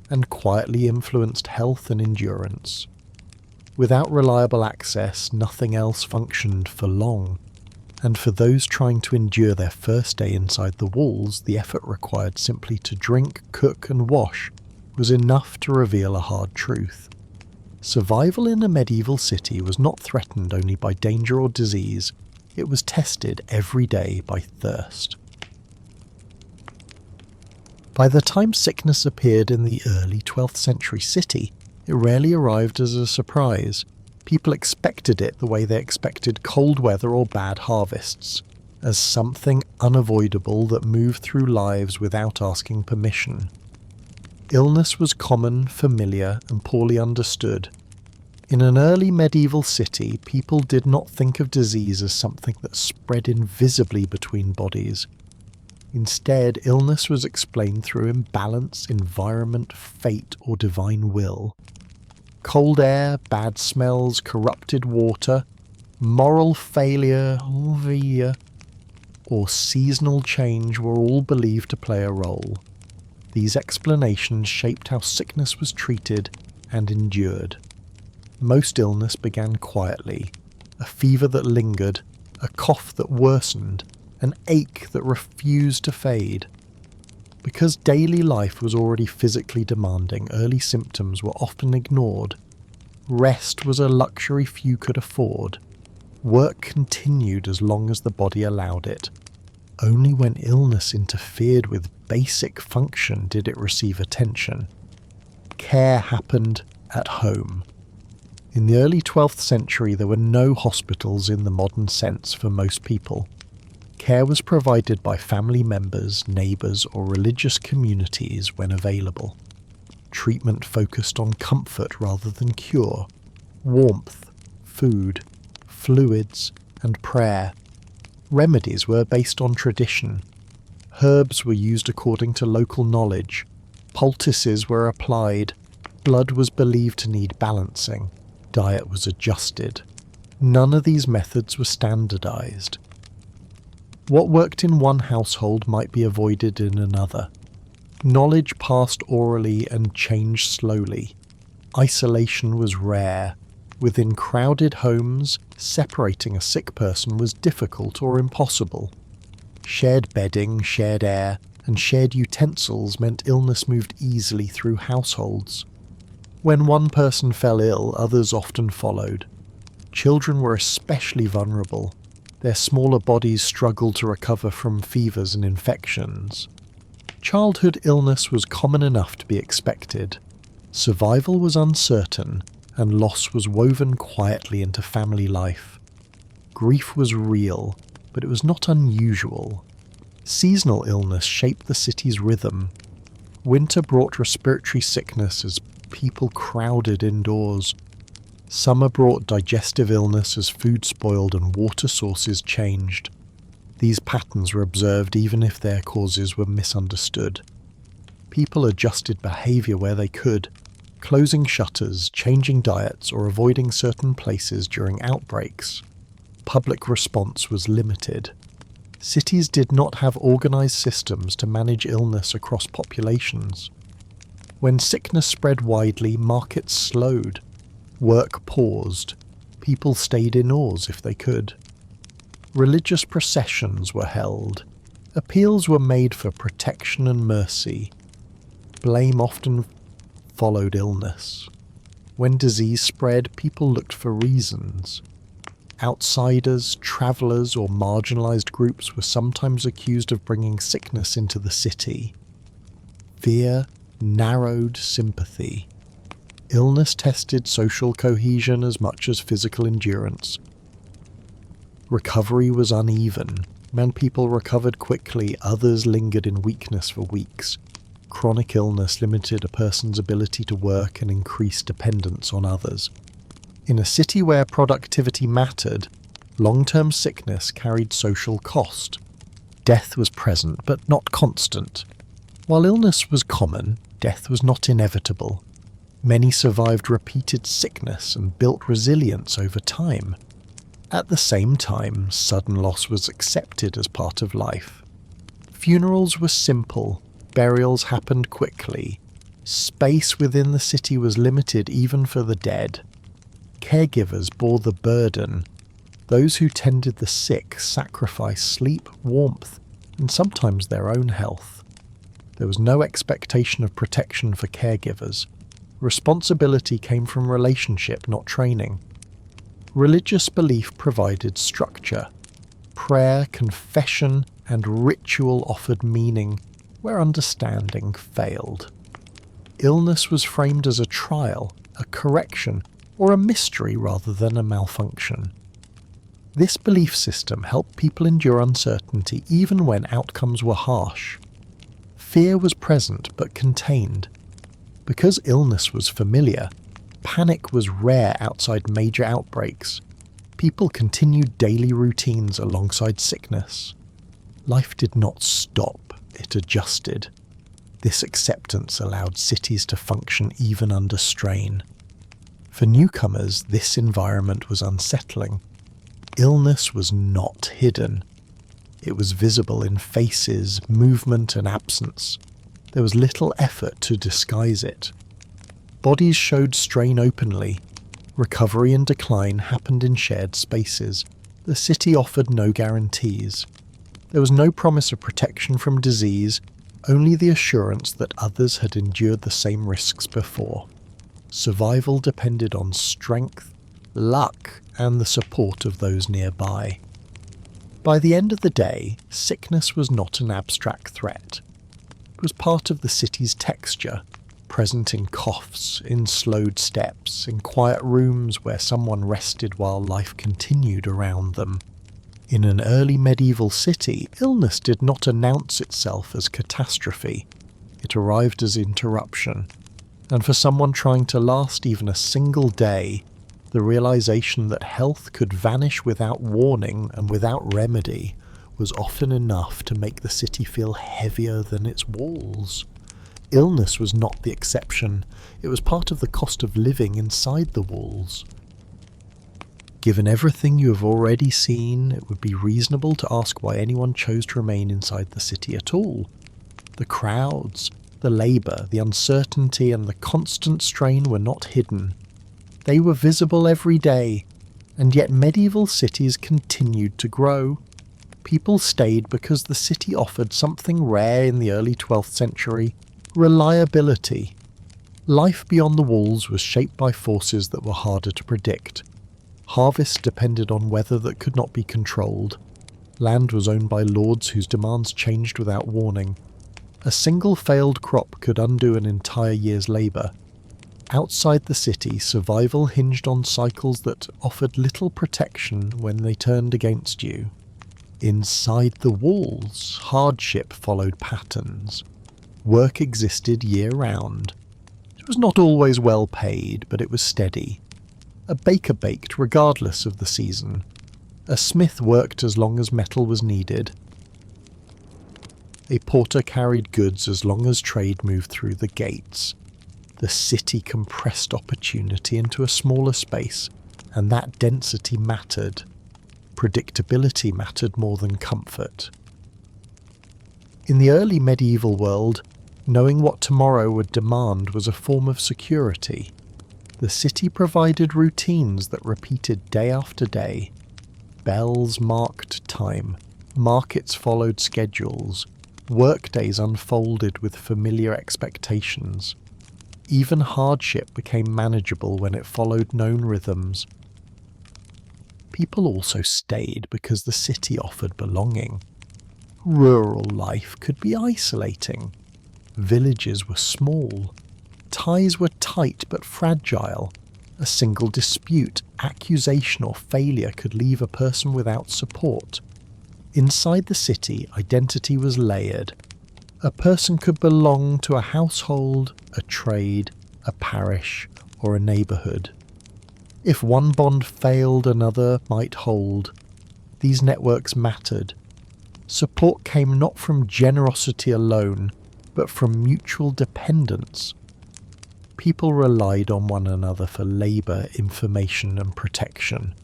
and quietly influenced health and endurance. Without reliable access, nothing else functioned for long. And for those trying to endure their first day inside the walls, the effort required simply to drink, cook, and wash was enough to reveal a hard truth. Survival in a medieval city was not threatened only by danger or disease, it was tested every day by thirst. By the time sickness appeared in the early 12th century city, it rarely arrived as a surprise. People expected it the way they expected cold weather or bad harvests, as something unavoidable that moved through lives without asking permission. Illness was common, familiar, and poorly understood. In an early medieval city, people did not think of disease as something that spread invisibly between bodies. Instead, illness was explained through imbalance, environment, fate, or divine will. Cold air, bad smells, corrupted water, moral failure, or seasonal change were all believed to play a role. These explanations shaped how sickness was treated and endured. Most illness began quietly, a fever that lingered, a cough that worsened, an ache that refused to fade. Because daily life was already physically demanding, early symptoms were often ignored. Rest was a luxury few could afford. Work continued as long as the body allowed it. Only when illness interfered with basic function did it receive attention. Care happened at home. In the early 12th century, there were no hospitals in the modern sense for most people. Care was provided by family members, neighbours, or religious communities when available. Treatment focused on comfort rather than cure, warmth, food, fluids, and prayer. Remedies were based on tradition. Herbs were used according to local knowledge. Poultices were applied. Blood was believed to need balancing. Diet was adjusted. None of these methods were standardized. What worked in one household might be avoided in another. Knowledge passed orally and changed slowly. Isolation was rare. Within crowded homes, separating a sick person was difficult or impossible. Shared bedding, shared air, and shared utensils meant illness moved easily through households. When one person fell ill, others often followed. Children were especially vulnerable. Their smaller bodies struggled to recover from fevers and infections. Childhood illness was common enough to be expected. Survival was uncertain, and loss was woven quietly into family life. Grief was real, but it was not unusual. Seasonal illness shaped the city's rhythm. Winter brought respiratory sickness as people crowded indoors. Summer brought digestive illness as food spoiled and water sources changed. These patterns were observed even if their causes were misunderstood. People adjusted behaviour where they could, closing shutters, changing diets, or avoiding certain places during outbreaks. Public response was limited. Cities did not have organised systems to manage illness across populations. When sickness spread widely, markets slowed. Work paused. People stayed indoors if they could. Religious processions were held. Appeals were made for protection and mercy. Blame often followed illness. When disease spread, people looked for reasons. Outsiders, travellers, or marginalised groups were sometimes accused of bringing sickness into the city. Fear narrowed sympathy. Illness tested social cohesion as much as physical endurance. Recovery was uneven. Many people recovered quickly, others lingered in weakness for weeks. Chronic illness limited a person's ability to work and increased dependence on others. In a city where productivity mattered, long-term sickness carried social cost. Death was present, but not constant. While illness was common, death was not inevitable. Many survived repeated sickness and built resilience over time. At the same time, sudden loss was accepted as part of life. Funerals were simple, burials happened quickly. Space within the city was limited even for the dead. Caregivers bore the burden. Those who tended the sick sacrificed sleep, warmth, and sometimes their own health. There was no expectation of protection for caregivers. Responsibility came from relationship, not training. Religious belief provided structure. Prayer, confession, and ritual offered meaning where understanding failed. Illness was framed as a trial, a correction, or a mystery rather than a malfunction. This belief system helped people endure uncertainty even when outcomes were harsh. Fear was present but contained. Because illness was familiar, panic was rare outside major outbreaks. People continued daily routines alongside sickness. Life did not stop, it adjusted. This acceptance allowed cities to function even under strain. For newcomers, this environment was unsettling. Illness was not hidden. It was visible in faces, movement, and absence. There was little effort to disguise it. Bodies showed strain openly. Recovery and decline happened in shared spaces. The city offered no guarantees. There was no promise of protection from disease, only the assurance that others had endured the same risks before. Survival depended on strength, luck, and the support of those nearby. By the end of the day, sickness was not an abstract threat. It was part of the city's texture, present in coughs, in slowed steps, in quiet rooms where someone rested while life continued around them. In an early medieval city, illness did not announce itself as catastrophe. It arrived as interruption. And for someone trying to last even a single day, the realization that health could vanish without warning and without remedy was often enough to make the city feel heavier than its walls. Illness was not the exception, it was part of the cost of living inside the walls. Given everything you have already seen, it would be reasonable to ask why anyone chose to remain inside the city at all. The crowds, the labour, the uncertainty, and the constant strain were not hidden. They were visible every day, and yet medieval cities continued to grow. People stayed because the city offered something rare in the early 12th century: reliability. Life beyond the walls was shaped by forces that were harder to predict. Harvests depended on weather that could not be controlled. Land was owned by lords whose demands changed without warning. A single failed crop could undo an entire year's labour. Outside the city, survival hinged on cycles that offered little protection when they turned against you. Inside the walls, hardship followed patterns. Work existed year-round. It was not always well paid, but it was steady. A baker baked regardless of the season. A smith worked as long as metal was needed. A porter carried goods as long as trade moved through the gates. The city compressed opportunity into a smaller space, and that density mattered. Predictability mattered more than comfort. In the early medieval world, knowing what tomorrow would demand was a form of security. The city provided routines that repeated day after day. Bells marked time, markets followed schedules, workdays unfolded with familiar expectations. Even hardship became manageable when it followed known rhythms. People also stayed because the city offered belonging. Rural life could be isolating. Villages were small. Ties were tight but fragile. A single dispute, accusation, or failure could leave a person without support. Inside the city, identity was layered. A person could belong to a household, a trade, a parish, or a neighbourhood. If one bond failed, another might hold. These networks mattered. Support came not from generosity alone, but from mutual dependence. People relied on one another for labour, information, and protection.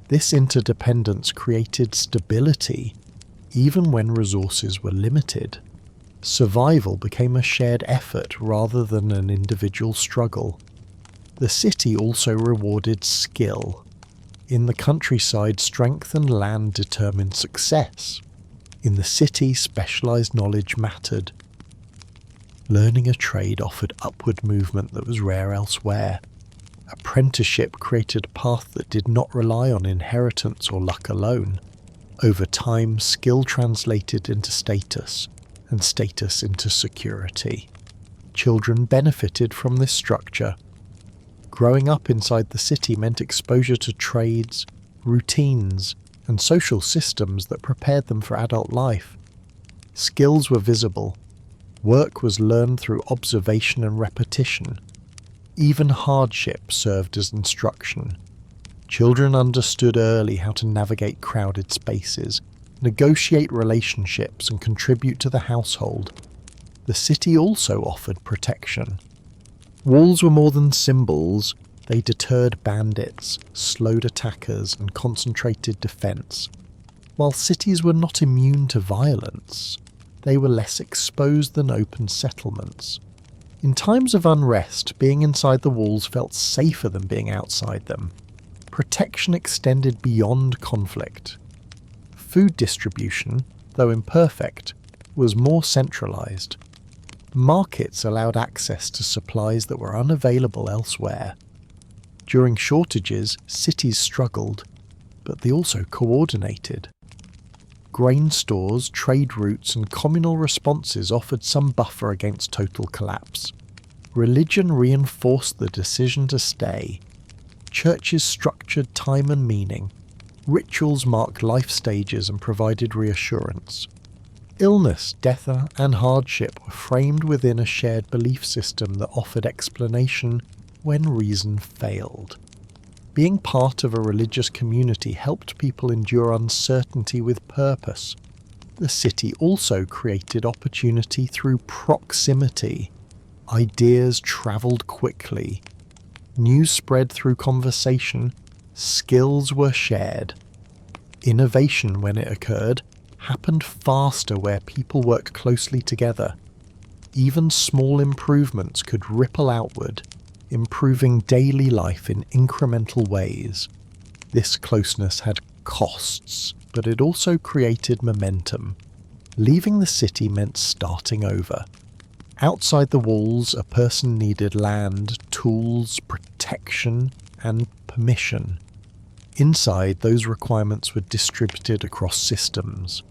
This interdependence created stability, even when resources were limited. Survival became a shared effort rather than an individual struggle. The city also rewarded skill. In the countryside, strength and land determined success. In the city, specialised knowledge mattered. Learning a trade offered upward movement that was rare elsewhere. Apprenticeship created a path that did not rely on inheritance or luck alone. Over time, skill translated into status, and status into security. Children benefited from this structure. Growing up inside the city meant exposure to trades, routines, and social systems that prepared them for adult life. Skills were visible. Work was learned through observation and repetition. Even hardship served as instruction. Children understood early how to navigate crowded spaces, negotiate relationships, and contribute to the household. The city also offered protection. Walls were more than symbols. They deterred bandits, slowed attackers, and concentrated defense. While cities were not immune to violence, they were less exposed than open settlements. In times of unrest, being inside the walls felt safer than being outside them. Protection extended beyond conflict. Food distribution, though imperfect, was more centralized. Markets allowed access to supplies that were unavailable elsewhere. During shortages, cities struggled, but they also coordinated. Grain stores, trade routes, and communal responses offered some buffer against total collapse. Religion reinforced the decision to stay. Churches structured time and meaning. Rituals marked life stages and provided reassurance. Illness, death, and hardship were framed within a shared belief system that offered explanation when reason failed. Being part of a religious community helped people endure uncertainty with purpose. The city also created opportunity through proximity. Ideas travelled quickly. News spread through conversation. Skills were shared. Innovation, when it occurred, happened faster where people worked closely together. Even small improvements could ripple outward, improving daily life in incremental ways. This closeness had costs, but it also created momentum. Leaving the city meant starting over. Outside the walls, a person needed land, tools, protection, and permission. Inside, those requirements were distributed across systems.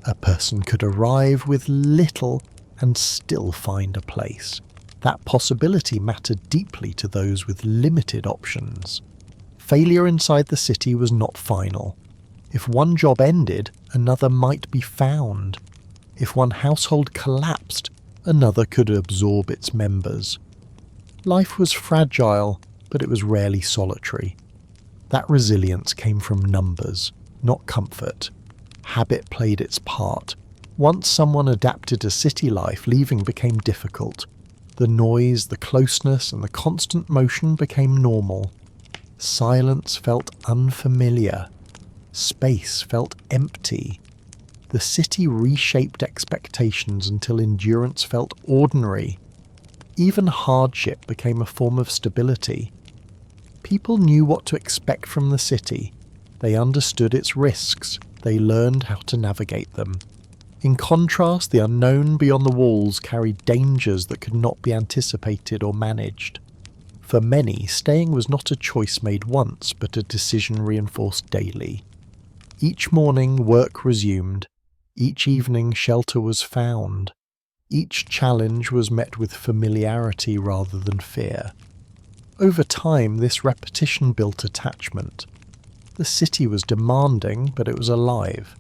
A person could arrive with little and still find a place. That possibility mattered deeply to those with limited options. Failure inside the city was not final. If one job ended, another might be found. If one household collapsed, another could absorb its members. Life was fragile, but it was rarely solitary. That resilience came from numbers, not comfort. Habit played its part. Once someone adapted to city life, leaving became difficult. The noise, the closeness, and the constant motion became normal. Silence felt unfamiliar. Space felt empty. The city reshaped expectations until endurance felt ordinary. Even hardship became a form of stability. People knew what to expect from the city. They understood its risks. They learned how to navigate them. In contrast, the unknown beyond the walls carried dangers that could not be anticipated or managed. For many, staying was not a choice made once, but a decision reinforced daily. Each morning, work resumed. Each evening, shelter was found. Each challenge was met with familiarity rather than fear. Over time, this repetition built attachment. The city was demanding, but it was alive.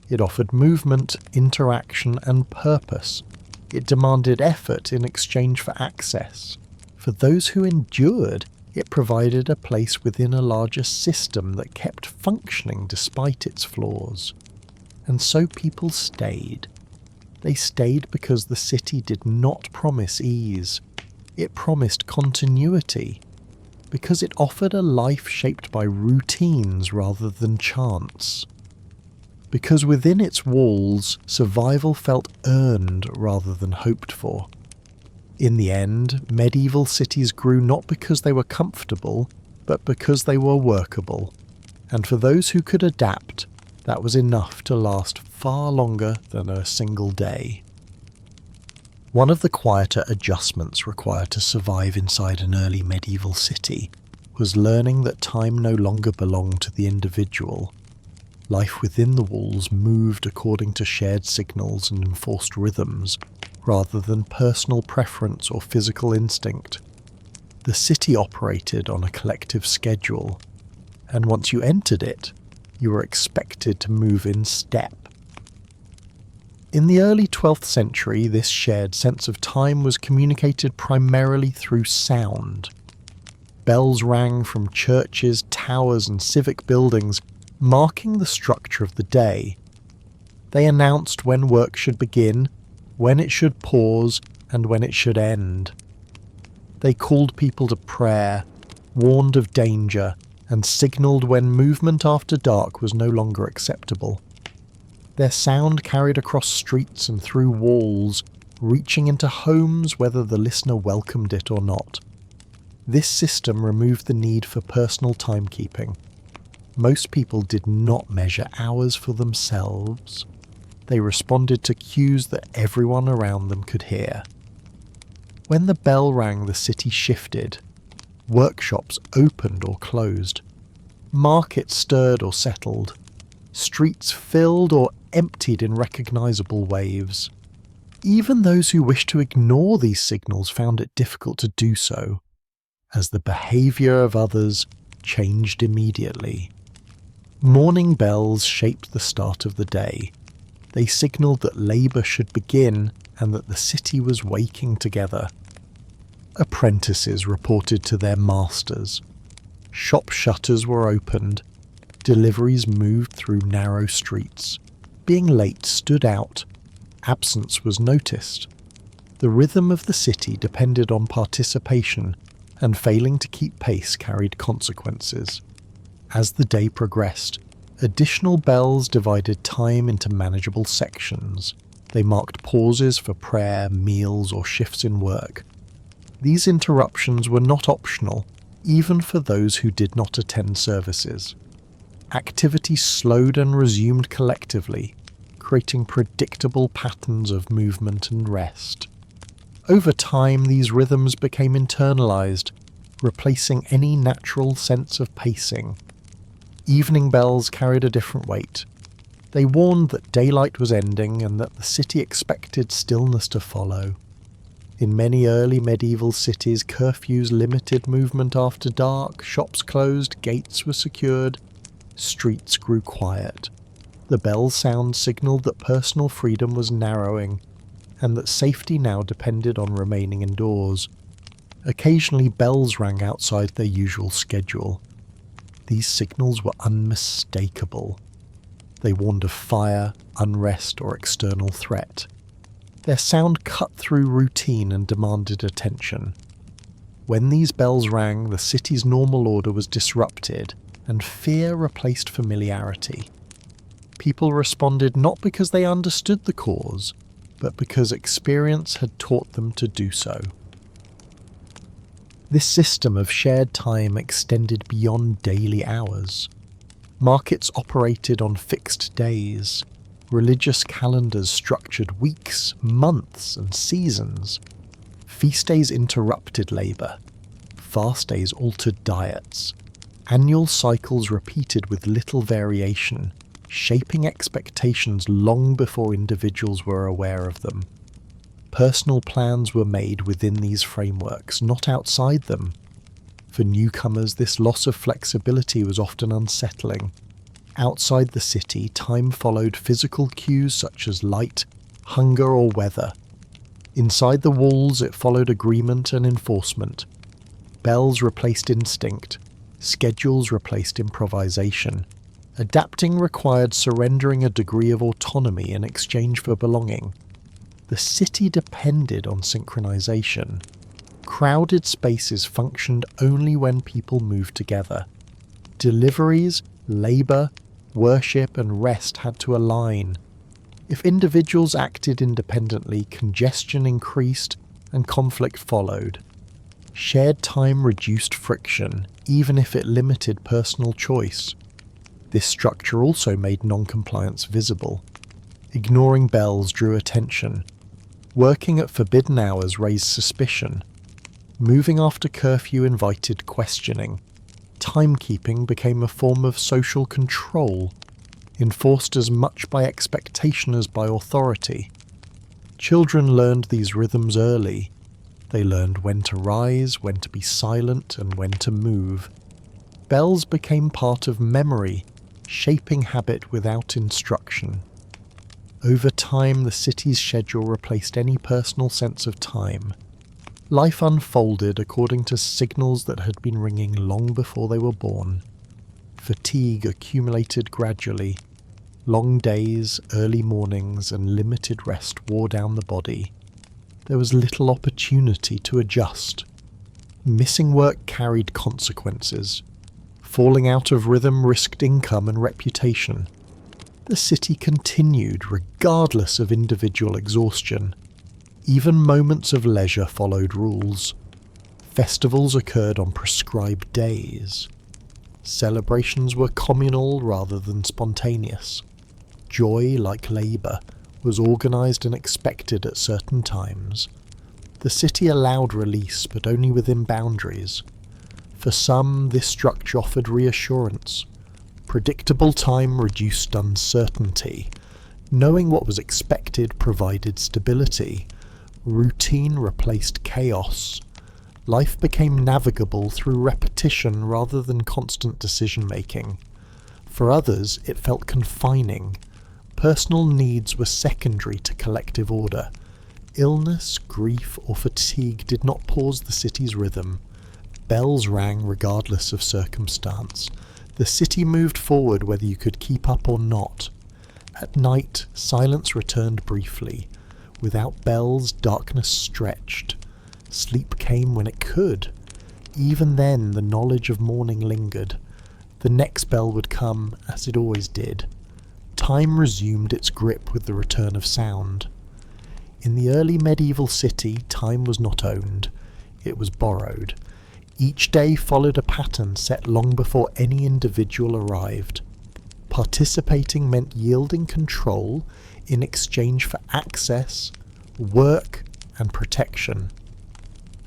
It offered movement, interaction, and purpose. It demanded effort in exchange for access. For those who endured, it provided a place within a larger system that kept functioning despite its flaws. And so people stayed. They stayed because the city did not promise ease. It promised continuity. Because it offered a life shaped by routines rather than chance. Because within its walls, survival felt earned rather than hoped for. In the end, medieval cities grew not because they were comfortable, but because they were workable. And for those who could adapt, that was enough to last far longer than a single day. One of the quieter adjustments required to survive inside an early medieval city was learning that time no longer belonged to the individual. Life within the walls moved according to shared signals and enforced rhythms, rather than personal preference or physical instinct. The city operated on a collective schedule, and once you entered it, you were expected to move in step. In the early 12th century, this shared sense of time was communicated primarily through sound. Bells rang from churches, towers, and civic buildings, marking the structure of the day. They announced when work should begin, when it should pause, and when it should end. They called people to prayer, warned of danger, and signalled when movement after dark was no longer acceptable. Their sound carried across streets and through walls, reaching into homes whether the listener welcomed it or not. This system removed the need for personal timekeeping. Most people did not measure hours for themselves. They responded to cues that everyone around them could hear. When the bell rang, the city shifted. Workshops opened or closed. Markets stirred or settled. Streets filled or emptied in recognizable waves. Even those who wished to ignore these signals found it difficult to do so, as the behavior of others changed immediately. Morning bells shaped the start of the day. They signalled that labour should begin and that the city was waking together. Apprentices reported to their masters. Shop shutters were opened. Deliveries moved through narrow streets. Being late stood out. Absence was noticed. The rhythm of the city depended on participation, and failing to keep pace carried consequences. As the day progressed, additional bells divided time into manageable sections. They marked pauses for prayer, meals, or shifts in work. These interruptions were not optional, even for those who did not attend services. Activity slowed and resumed collectively, creating predictable patterns of movement and rest. Over time, these rhythms became internalized, replacing any natural sense of pacing. Evening bells carried a different weight. They warned that daylight was ending and that the city expected stillness to follow. In many early medieval cities, curfews limited movement after dark, shops closed, gates were secured, streets grew quiet. The bell sound signalled that personal freedom was narrowing, and that safety now depended on remaining indoors. Occasionally bells rang outside their usual schedule. These signals were unmistakable. They warned of fire, unrest, or external threat. Their sound cut through routine and demanded attention. When these bells rang, the city's normal order was disrupted, and fear replaced familiarity. People responded not because they understood the cause, but because experience had taught them to do so. This system of shared time extended beyond daily hours. Markets operated on fixed days. Religious calendars structured weeks, months, and seasons. Feast days interrupted labour. Fast days altered diets. Annual cycles repeated with little variation, shaping expectations long before individuals were aware of them. Personal plans were made within these frameworks, not outside them. For newcomers, this loss of flexibility was often unsettling. Outside the city, time followed physical cues such as light, hunger, or weather. Inside the walls, it followed agreement and enforcement. Bells replaced instinct. Schedules replaced improvisation. Adapting required surrendering a degree of autonomy in exchange for belonging. The city depended on synchronization. Crowded spaces functioned only when people moved together. Deliveries, labour, worship, and rest had to align. If individuals acted independently, congestion increased and conflict followed. Shared time reduced friction, even if it limited personal choice. This structure also made non-compliance visible. Ignoring bells drew attention. Working at forbidden hours raised suspicion. Moving after curfew invited questioning. Timekeeping became a form of social control, enforced as much by expectation as by authority. Children learned these rhythms early. They learned when to rise, when to be silent, and when to move. Bells became part of memory, shaping habit without instruction. Over time, the city's schedule replaced any personal sense of time. Life unfolded according to signals that had been ringing long before they were born. Fatigue accumulated gradually. Long days, early mornings, and limited rest wore down the body. There was little opportunity to adjust. Missing work carried consequences. Falling out of rhythm risked income and reputation. The city continued regardless of individual exhaustion. Even moments of leisure followed rules. Festivals occurred on prescribed days. Celebrations were communal rather than spontaneous. Joy, like labour, was organised and expected at certain times. The city allowed release, but only within boundaries. For some, this structure offered reassurance. Predictable time reduced uncertainty. Knowing what was expected provided stability. Routine replaced chaos. Life became navigable through repetition rather than constant decision-making. For others, it felt confining. Personal needs were secondary to collective order. Illness, grief, or fatigue did not pause the city's rhythm. Bells rang regardless of circumstance. The city moved forward whether you could keep up or not. At night, silence returned briefly. Without bells, darkness stretched. Sleep came when it could. Even then, the knowledge of morning lingered. The next bell would come, as it always did. Time resumed its grip with the return of sound. In the early medieval city, time was not owned. It was borrowed. Each day followed a pattern set long before any individual arrived. Participating meant yielding control in exchange for access, work, and protection.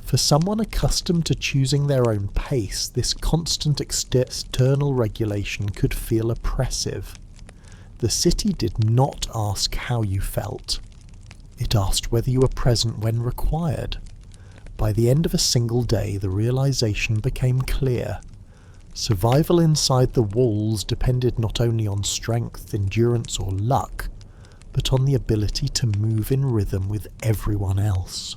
For someone accustomed to choosing their own pace, this constant external regulation could feel oppressive. The city did not ask how you felt. It asked whether you were present when required. By the end of a single day, the realization became clear. Survival inside the walls depended not only on strength, endurance, or luck, but on the ability to move in rhythm with everyone else.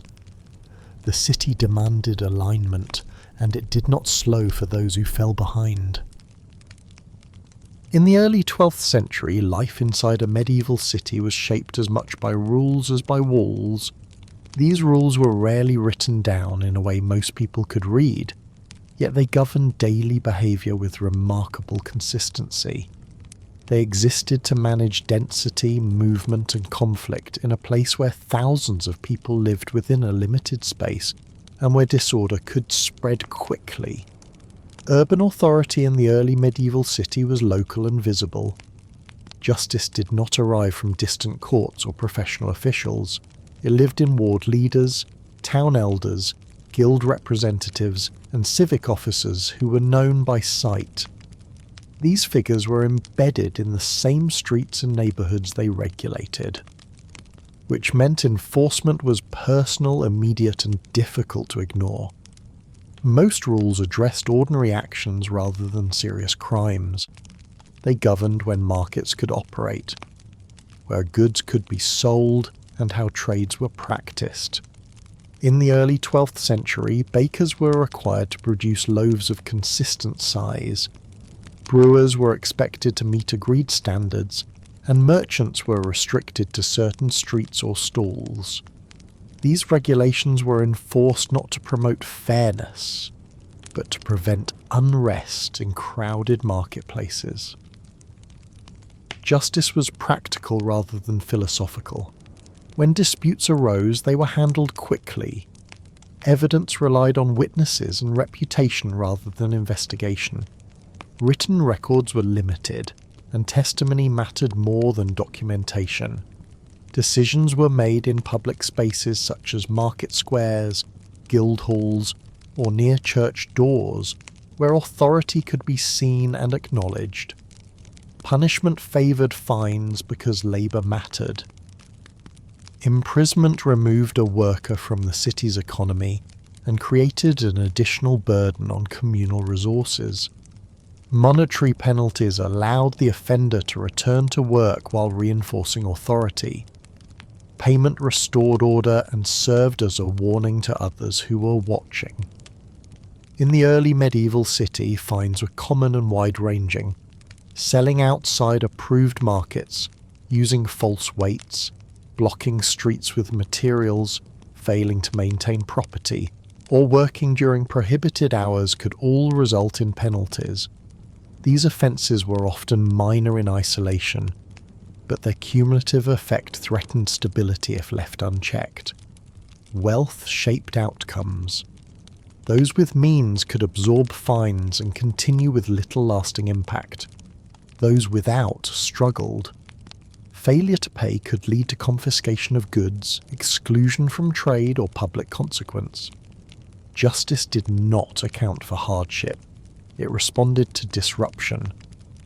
The city demanded alignment, and it did not slow for those who fell behind. In the early 12th century, life inside a medieval city was shaped as much by rules as by walls. These rules were rarely written down in a way most people could read, yet they governed daily behaviour with remarkable consistency. They existed to manage density, movement and conflict in a place where thousands of people lived within a limited space and where disorder could spread quickly. Urban authority in the early medieval city was local and visible. Justice did not arrive from distant courts or professional officials. It lived in ward leaders, town elders, guild representatives, and civic officers who were known by sight. These figures were embedded in the same streets and neighbourhoods they regulated, which meant enforcement was personal, immediate, and difficult to ignore. Most rules addressed ordinary actions rather than serious crimes. They governed when markets could operate, where goods could be sold, and how trades were practiced. In the early 12th century, bakers were required to produce loaves of consistent size. Brewers were expected to meet agreed standards, and merchants were restricted to certain streets or stalls. These regulations were enforced not to promote fairness, but to prevent unrest in crowded marketplaces. Justice was practical rather than philosophical. When disputes arose, they were handled quickly. Evidence relied on witnesses and reputation rather than investigation. Written records were limited, and testimony mattered more than documentation. Decisions were made in public spaces such as market squares, guild halls, or near church doors, where authority could be seen and acknowledged. Punishment favoured fines because labour mattered. Imprisonment removed a worker from the city's economy and created an additional burden on communal resources. Monetary penalties allowed the offender to return to work while reinforcing authority. Payment restored order and served as a warning to others who were watching. In the early medieval city, fines were common and wide-ranging. Selling outside approved markets, using false weights, blocking streets with materials, failing to maintain property, or working during prohibited hours could all result in penalties. These offences were often minor in isolation, but their cumulative effect threatened stability if left unchecked. Wealth shaped outcomes. Those with means could absorb fines and continue with little lasting impact. Those without struggled. Failure to pay could lead to confiscation of goods, exclusion from trade, or public consequence. Justice did not account for hardship. It responded to disruption.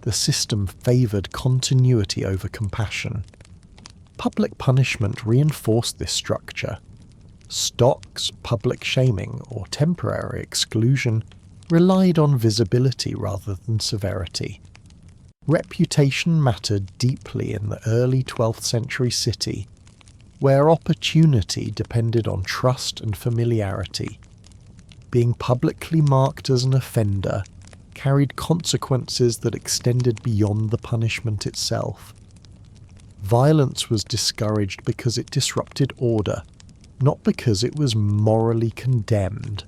The system favoured continuity over compassion. Public punishment reinforced this structure. Stocks, public shaming, or temporary exclusion relied on visibility rather than severity. Reputation mattered deeply in the early 12th century city, where opportunity depended on trust and familiarity. Being publicly marked as an offender carried consequences that extended beyond the punishment itself. Violence was discouraged because it disrupted order, not because it was morally condemned.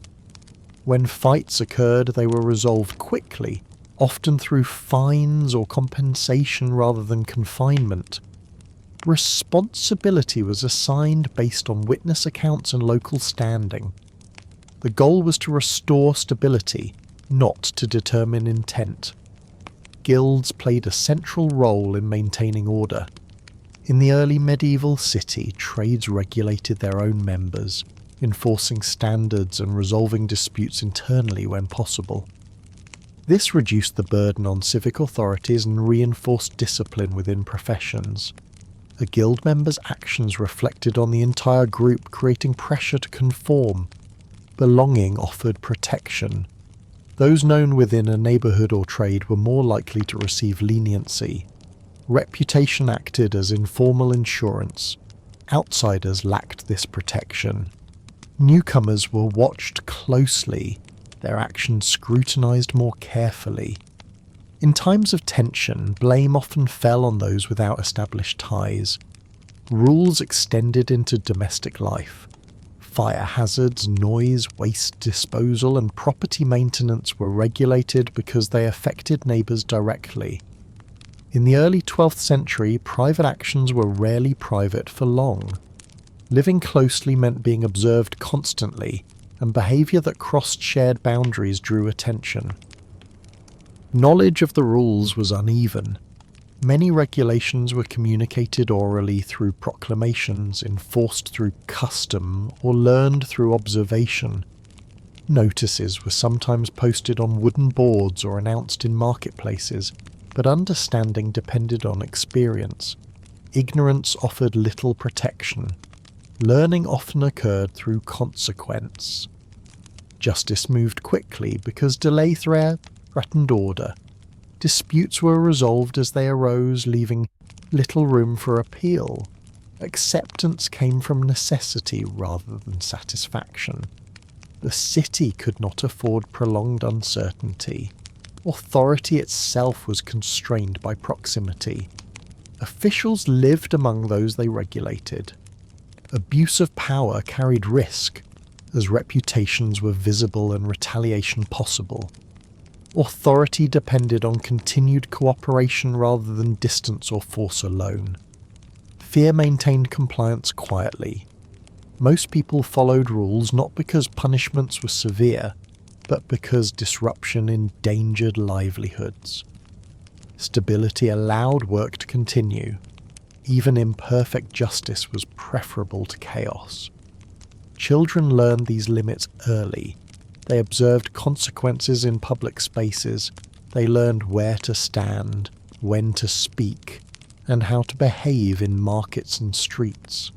When fights occurred, they were resolved quickly, often through fines or compensation rather than confinement. Responsibility was assigned based on witness accounts and local standing. The goal was to restore stability, not to determine intent. Guilds played a central role in maintaining order. In the early medieval city, trades regulated their own members, enforcing standards and resolving disputes internally when possible. This reduced the burden on civic authorities and reinforced discipline within professions. A guild member's actions reflected on the entire group, creating pressure to conform. Belonging offered protection. Those known within a neighbourhood or trade were more likely to receive leniency. Reputation acted as informal insurance. Outsiders lacked this protection. Newcomers were watched closely, their actions scrutinised more carefully. In times of tension, blame often fell on those without established ties. Rules extended into domestic life. Fire hazards, noise, waste disposal, and property maintenance were regulated because they affected neighbours directly. In the early 12th century, private actions were rarely private for long. Living closely meant being observed constantly, and behaviour that crossed shared boundaries drew attention. Knowledge of the rules was uneven. Many regulations were communicated orally through proclamations, enforced through custom, or learned through observation. Notices were sometimes posted on wooden boards or announced in marketplaces, but understanding depended on experience. Ignorance offered little protection. Learning often occurred through consequence. Justice moved quickly because delay threatened order. Disputes were resolved as they arose, leaving little room for appeal. Acceptance came from necessity rather than satisfaction. The city could not afford prolonged uncertainty. Authority itself was constrained by proximity. Officials lived among those they regulated. Abuse of power carried risk, as reputations were visible and retaliation possible. Authority depended on continued cooperation rather than distance or force alone. Fear maintained compliance quietly. Most people followed rules not because punishments were severe, but because disruption endangered livelihoods. Stability allowed work to continue. even imperfect justice was preferable to chaos. Children learned these limits early. They observed consequences in public spaces. They learned where to stand, when to speak, and how to behave in markets and streets.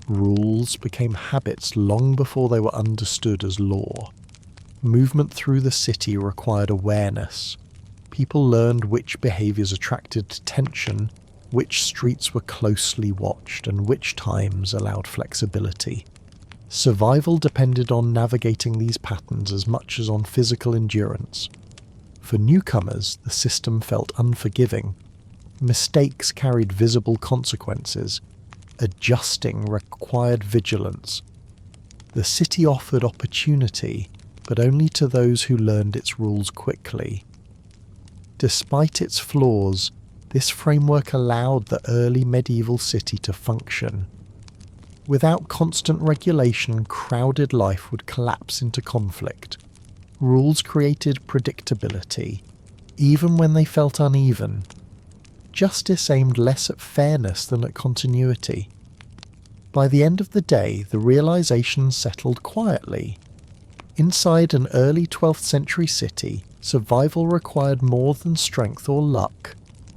Rules became habits long before they were understood as law. Movement through the city required awareness. People learned which behaviours attracted attention, which streets were closely watched, and which times allowed flexibility. Survival depended on navigating these patterns as much as on physical endurance. For newcomers, the system felt unforgiving. Mistakes carried visible consequences. Adjusting required vigilance. The city offered opportunity, but only to those who learned its rules quickly. Despite its flaws, this framework allowed the early medieval city to function. Without constant regulation, crowded life would collapse into conflict. Rules created predictability, even when they felt uneven. Justice aimed less at fairness than at continuity. By the end of the day, the realization settled quietly. Inside an early 12th century city, survival required more than strength or luck.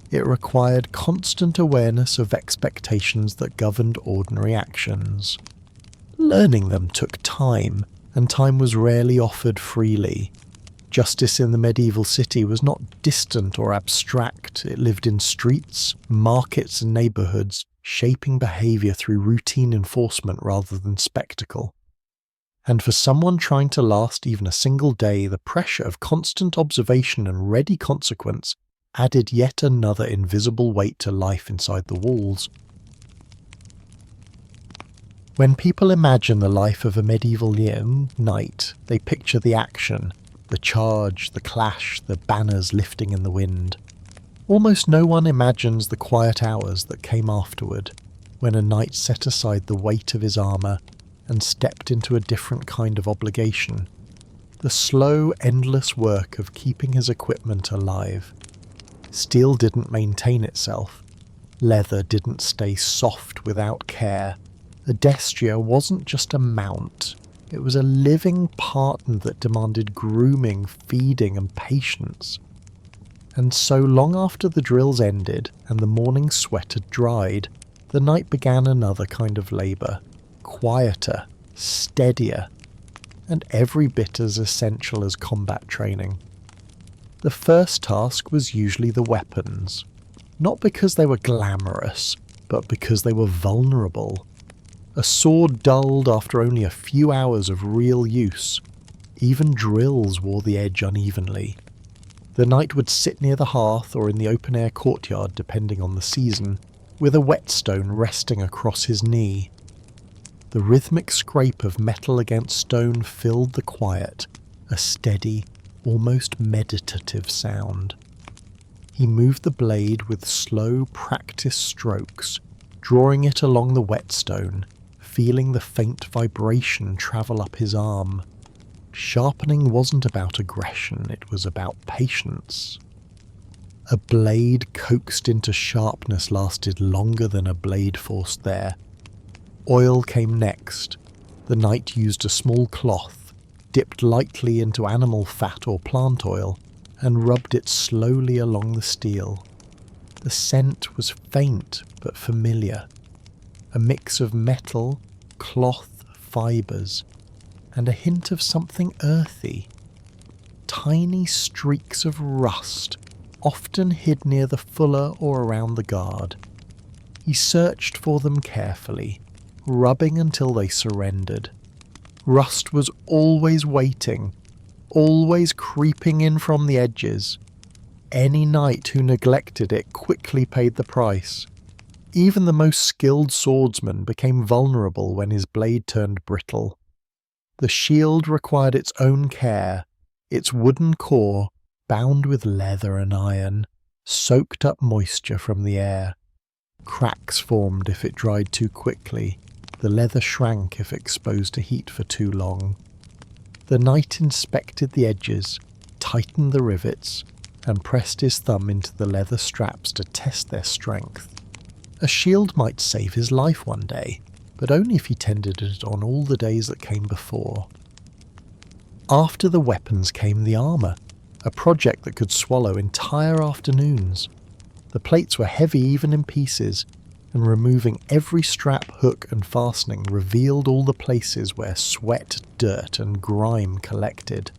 It required constant awareness of expectations that governed ordinary actions. Learning them took time, and time was rarely offered freely. Justice in the medieval city was not distant or abstract. It lived in streets, markets and neighbourhoods, shaping behaviour through routine enforcement rather than spectacle. And for someone trying to last even a single day, the pressure of constant observation and ready consequence added yet another invisible weight to life inside the walls. When people imagine the life of a medieval knight, they picture the action, the charge, the clash, the banners lifting in the wind. Almost no one imagines the quiet hours that came afterward, when a knight set aside the weight of his armour and stepped into a different kind of obligation. The slow, endless work of keeping his equipment alive. Steel didn't maintain itself. Leather didn't stay soft without care. A destrier wasn't just a mount. It was a living partner that demanded grooming, feeding, and patience. And so long after the drills ended and the morning sweat had dried, the knight began another kind of labour, quieter, steadier, and every bit as essential as combat training. The first task was usually the weapons, not because they were glamorous, but because they were vulnerable. A sword dulled after only a few hours of real use. Even drills wore the edge unevenly. The knight would sit near the hearth or in the open-air courtyard, depending on the season, with a whetstone resting across his knee. The rhythmic scrape of metal against stone filled the quiet, a steady, almost meditative sound. He moved the blade with slow, practiced strokes, drawing it along the whetstone, feeling the faint vibration travel up his arm. Sharpening wasn't about aggression, it was about patience. A blade coaxed into sharpness lasted longer than a blade forced there. Oil came next. The knight used a small cloth, dipped lightly into animal fat or plant oil, and rubbed it slowly along the steel. The scent was faint but familiar, a mix of metal, cloth, fibres, and a hint of something earthy. Tiny streaks of rust, often hid near the fuller or around the guard. He searched for them carefully, rubbing until they surrendered. Rust was always waiting, always creeping in from the edges. Any knight who neglected it quickly paid the price. Even the most skilled swordsman became vulnerable when his blade turned brittle. The shield required its own care, its wooden core, bound with leather and iron, soaked up moisture from the air. Cracks formed if it dried too quickly. The leather shrank if exposed to heat for too long. The knight inspected the edges, tightened the rivets, and pressed his thumb into the leather straps to test their strength. A shield might save his life one day, but only if he tended it on all the days that came before. After the weapons came the armour, a project that could swallow entire afternoons. The plates were heavy even in pieces, and removing every strap, hook and fastening revealed all the places where sweat, dirt and grime collected.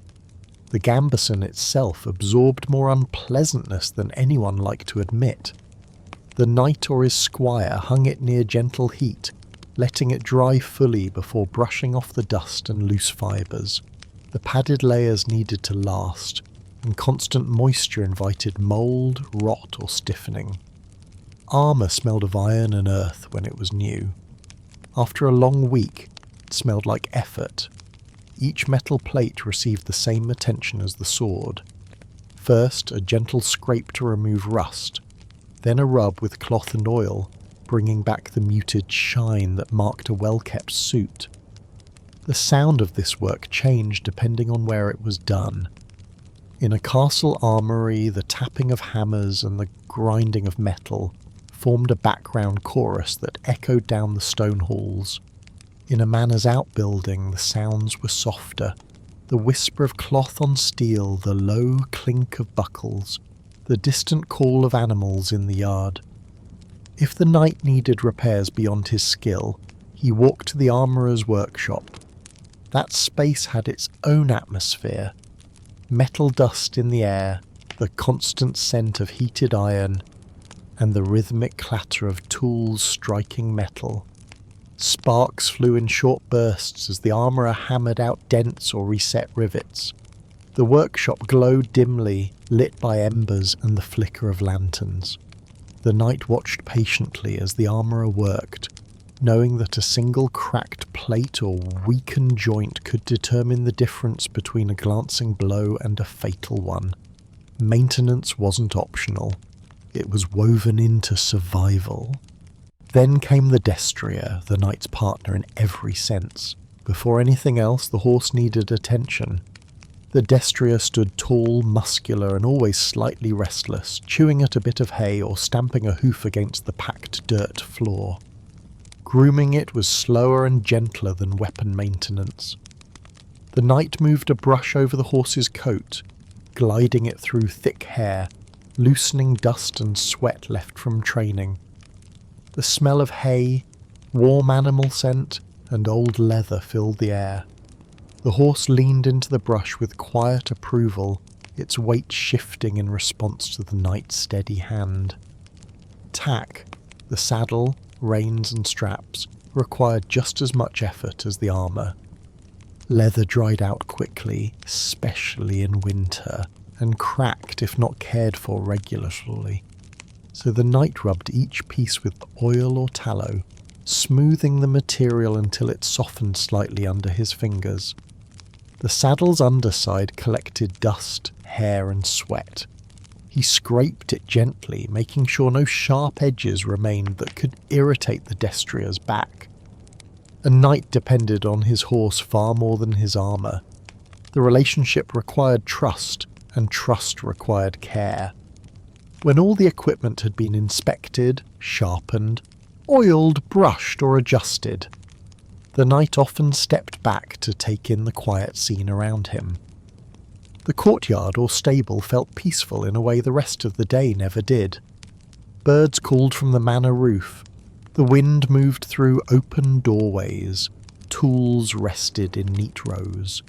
The gambeson itself absorbed more unpleasantness than anyone liked to admit. The knight or his squire hung it near gentle heat, letting it dry fully before brushing off the dust and loose fibres. The padded layers needed to last, and constant moisture invited mould, rot or stiffening. Armour smelled of iron and earth when it was new. After a long week, it smelled like effort. Each metal plate received the same attention as the sword. First, a gentle scrape to remove rust, then a rub with cloth and oil, bringing back the muted shine that marked a well-kept suit. The sound of this work changed depending on where it was done. In a castle armoury, the tapping of hammers and the grinding of metal formed a background chorus that echoed down the stone halls. In a manor's outbuilding, the sounds were softer. The whisper of cloth on steel, the low clink of buckles, the distant call of animals in the yard. If the knight needed repairs beyond his skill, he walked to the armourer's workshop. That space had its own atmosphere. Metal dust in the air, the constant scent of heated iron, and the rhythmic clatter of tools striking metal. Sparks flew in short bursts as the armourer hammered out dents or reset rivets. The workshop glowed dimly, lit by embers and the flicker of lanterns. The knight watched patiently as the armourer worked, knowing that a single cracked plate or weakened joint could determine the difference between a glancing blow and a fatal one. Maintenance wasn't optional. It was woven into survival. Then came the destrier, the knight's partner in every sense. Before anything else, the horse needed attention. The destrier stood tall, muscular, and always slightly restless, chewing at a bit of hay or stamping a hoof against the packed dirt floor. Grooming it was slower and gentler than weapon maintenance. The knight moved a brush over the horse's coat, gliding it through thick hair, loosening dust and sweat left from training. The smell of hay, warm animal scent, and old leather filled the air. The horse leaned into the brush with quiet approval, its weight shifting in response to the knight's steady hand. Tack, the saddle, reins and straps, required just as much effort as the armour. Leather dried out quickly, especially in winter, and cracked if not cared for regularly. So the knight rubbed each piece with oil or tallow, smoothing the material until it softened slightly under his fingers. The saddle's underside collected dust, hair and sweat. He scraped it gently, making sure no sharp edges remained that could irritate the destrier's back. A knight depended on his horse far more than his armour. The relationship required trust, and trust required care. When all the equipment had been inspected, sharpened, oiled, brushed or adjusted, the knight often stepped back to take in the quiet scene around him. The courtyard or stable felt peaceful in a way the rest of the day never did. Birds called from the manor roof. The wind moved through open doorways. Tools rested in neat rows.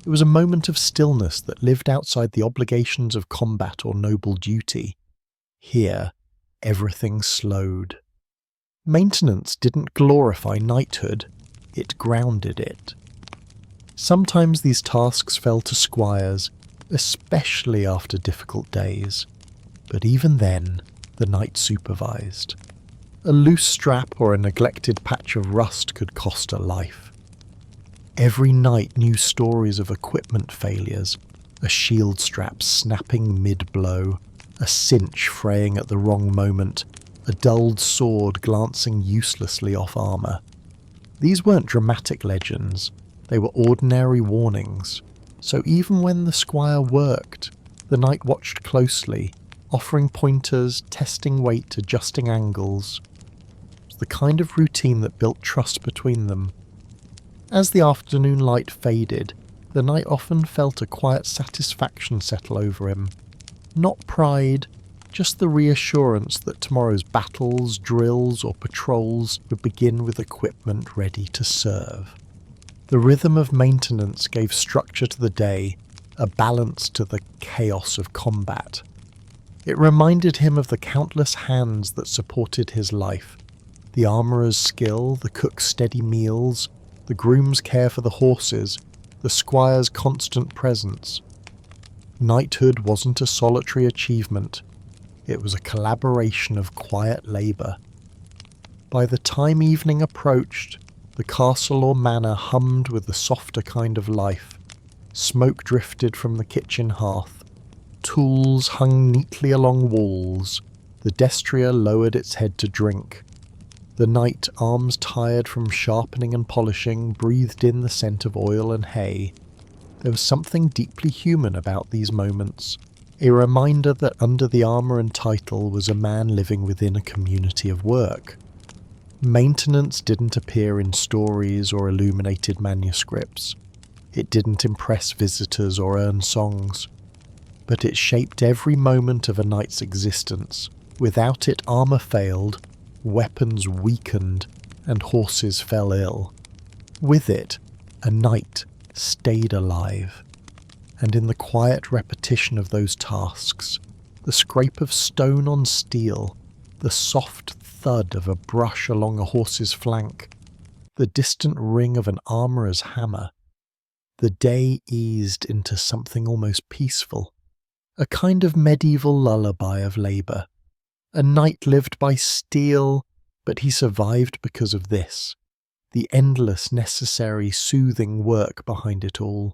It was a moment of stillness that lived outside the obligations of combat or noble duty. Here, everything slowed. Maintenance didn't glorify knighthood, it grounded it. Sometimes these tasks fell to squires, especially after difficult days, but even then, the knight supervised. A loose strap or a neglected patch of rust could cost a life. Every knight knew stories of equipment failures, a shield strap snapping mid-blow, a cinch fraying at the wrong moment, a dulled sword glancing uselessly off armour. These weren't dramatic legends, they were ordinary warnings. So even when the squire worked, the knight watched closely, offering pointers, testing weight, adjusting angles. the kind of routine that built trust between them. As the afternoon light faded, the knight often felt a quiet satisfaction settle over him. Not pride, just the reassurance that tomorrow's battles, drills, or patrols would begin with equipment ready to serve. The rhythm of maintenance gave structure to the day, a balance to the chaos of combat. It reminded him of the countless hands that supported his life, the armourer's skill, the cook's steady meals, the groom's care for the horses, the squire's constant presence. Knighthood wasn't a solitary achievement, it was a collaboration of quiet labour. By the time evening approached, the castle or manor hummed with the softer kind of life. Smoke drifted from the kitchen hearth. Tools hung neatly along walls. The destrier lowered its head to drink. The knight, arms tired from sharpening and polishing, breathed in the scent of oil and hay. There was something deeply human about these moments, a reminder that under the armour and title was a man living within a community of work. Maintenance didn't appear in stories or illuminated manuscripts. It didn't impress visitors or earn songs. But it shaped every moment of a knight's existence. Without it, armour failed, weapons weakened, and horses fell ill. With it, a knight stayed alive. And in the quiet repetition of those tasks, the scrape of stone on steel, the soft thud of a brush along a horse's flank, the distant ring of an armourer's hammer, the day eased into something almost peaceful, a kind of medieval lullaby of labour. A knight lived by steel, but he survived because of this, the endless, necessary, soothing work behind it all.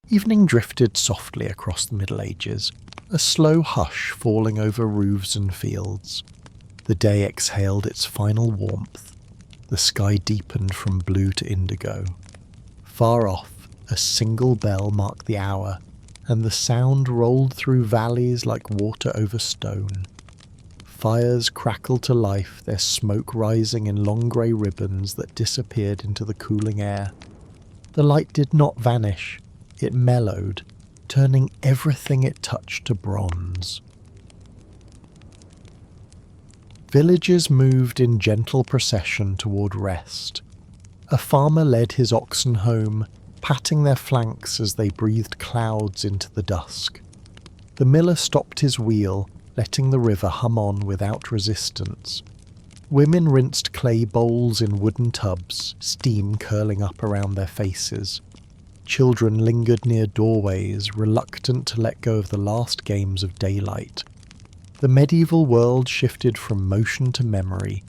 Evening drifted softly across the Middle Ages, a slow hush falling over roofs and fields. The day exhaled its final warmth. The sky deepened from blue to indigo. Far off, a single bell marked the hour, and the sound rolled through valleys like water over stone. Fires crackled to life, their smoke rising in long grey ribbons that disappeared into the cooling air. The light did not vanish. It mellowed, turning everything it touched to bronze. Villagers moved in gentle procession toward rest. A farmer led his oxen home, patting their flanks as they breathed clouds into the dusk. The miller stopped his wheel, letting the river hum on without resistance. Women rinsed clay bowls in wooden tubs, steam curling up around their faces. Children lingered near doorways, reluctant to let go of the last games of daylight. The medieval world shifted from motion to memory,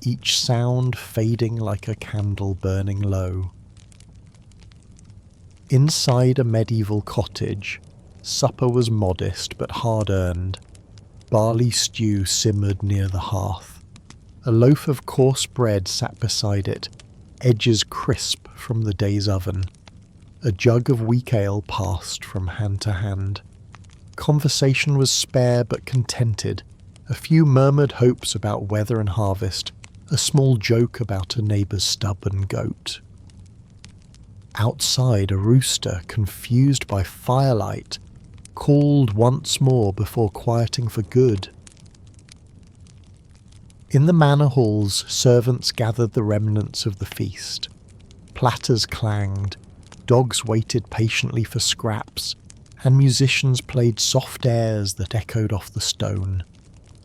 each sound fading like a candle burning low. Inside a medieval cottage, supper was modest but hard-earned. Barley stew simmered near the hearth. A loaf of coarse bread sat beside it, edges crisp from the day's oven. A jug of weak ale passed from hand to hand. Conversation was spare but contented. A few murmured hopes about weather and harvest, a small joke about a neighbour's stubborn goat. Outside, a rooster, confused by firelight, called once more before quieting for good. In the manor halls, servants gathered the remnants of the feast. Platters clanged, dogs waited patiently for scraps, and musicians played soft airs that echoed off the stone.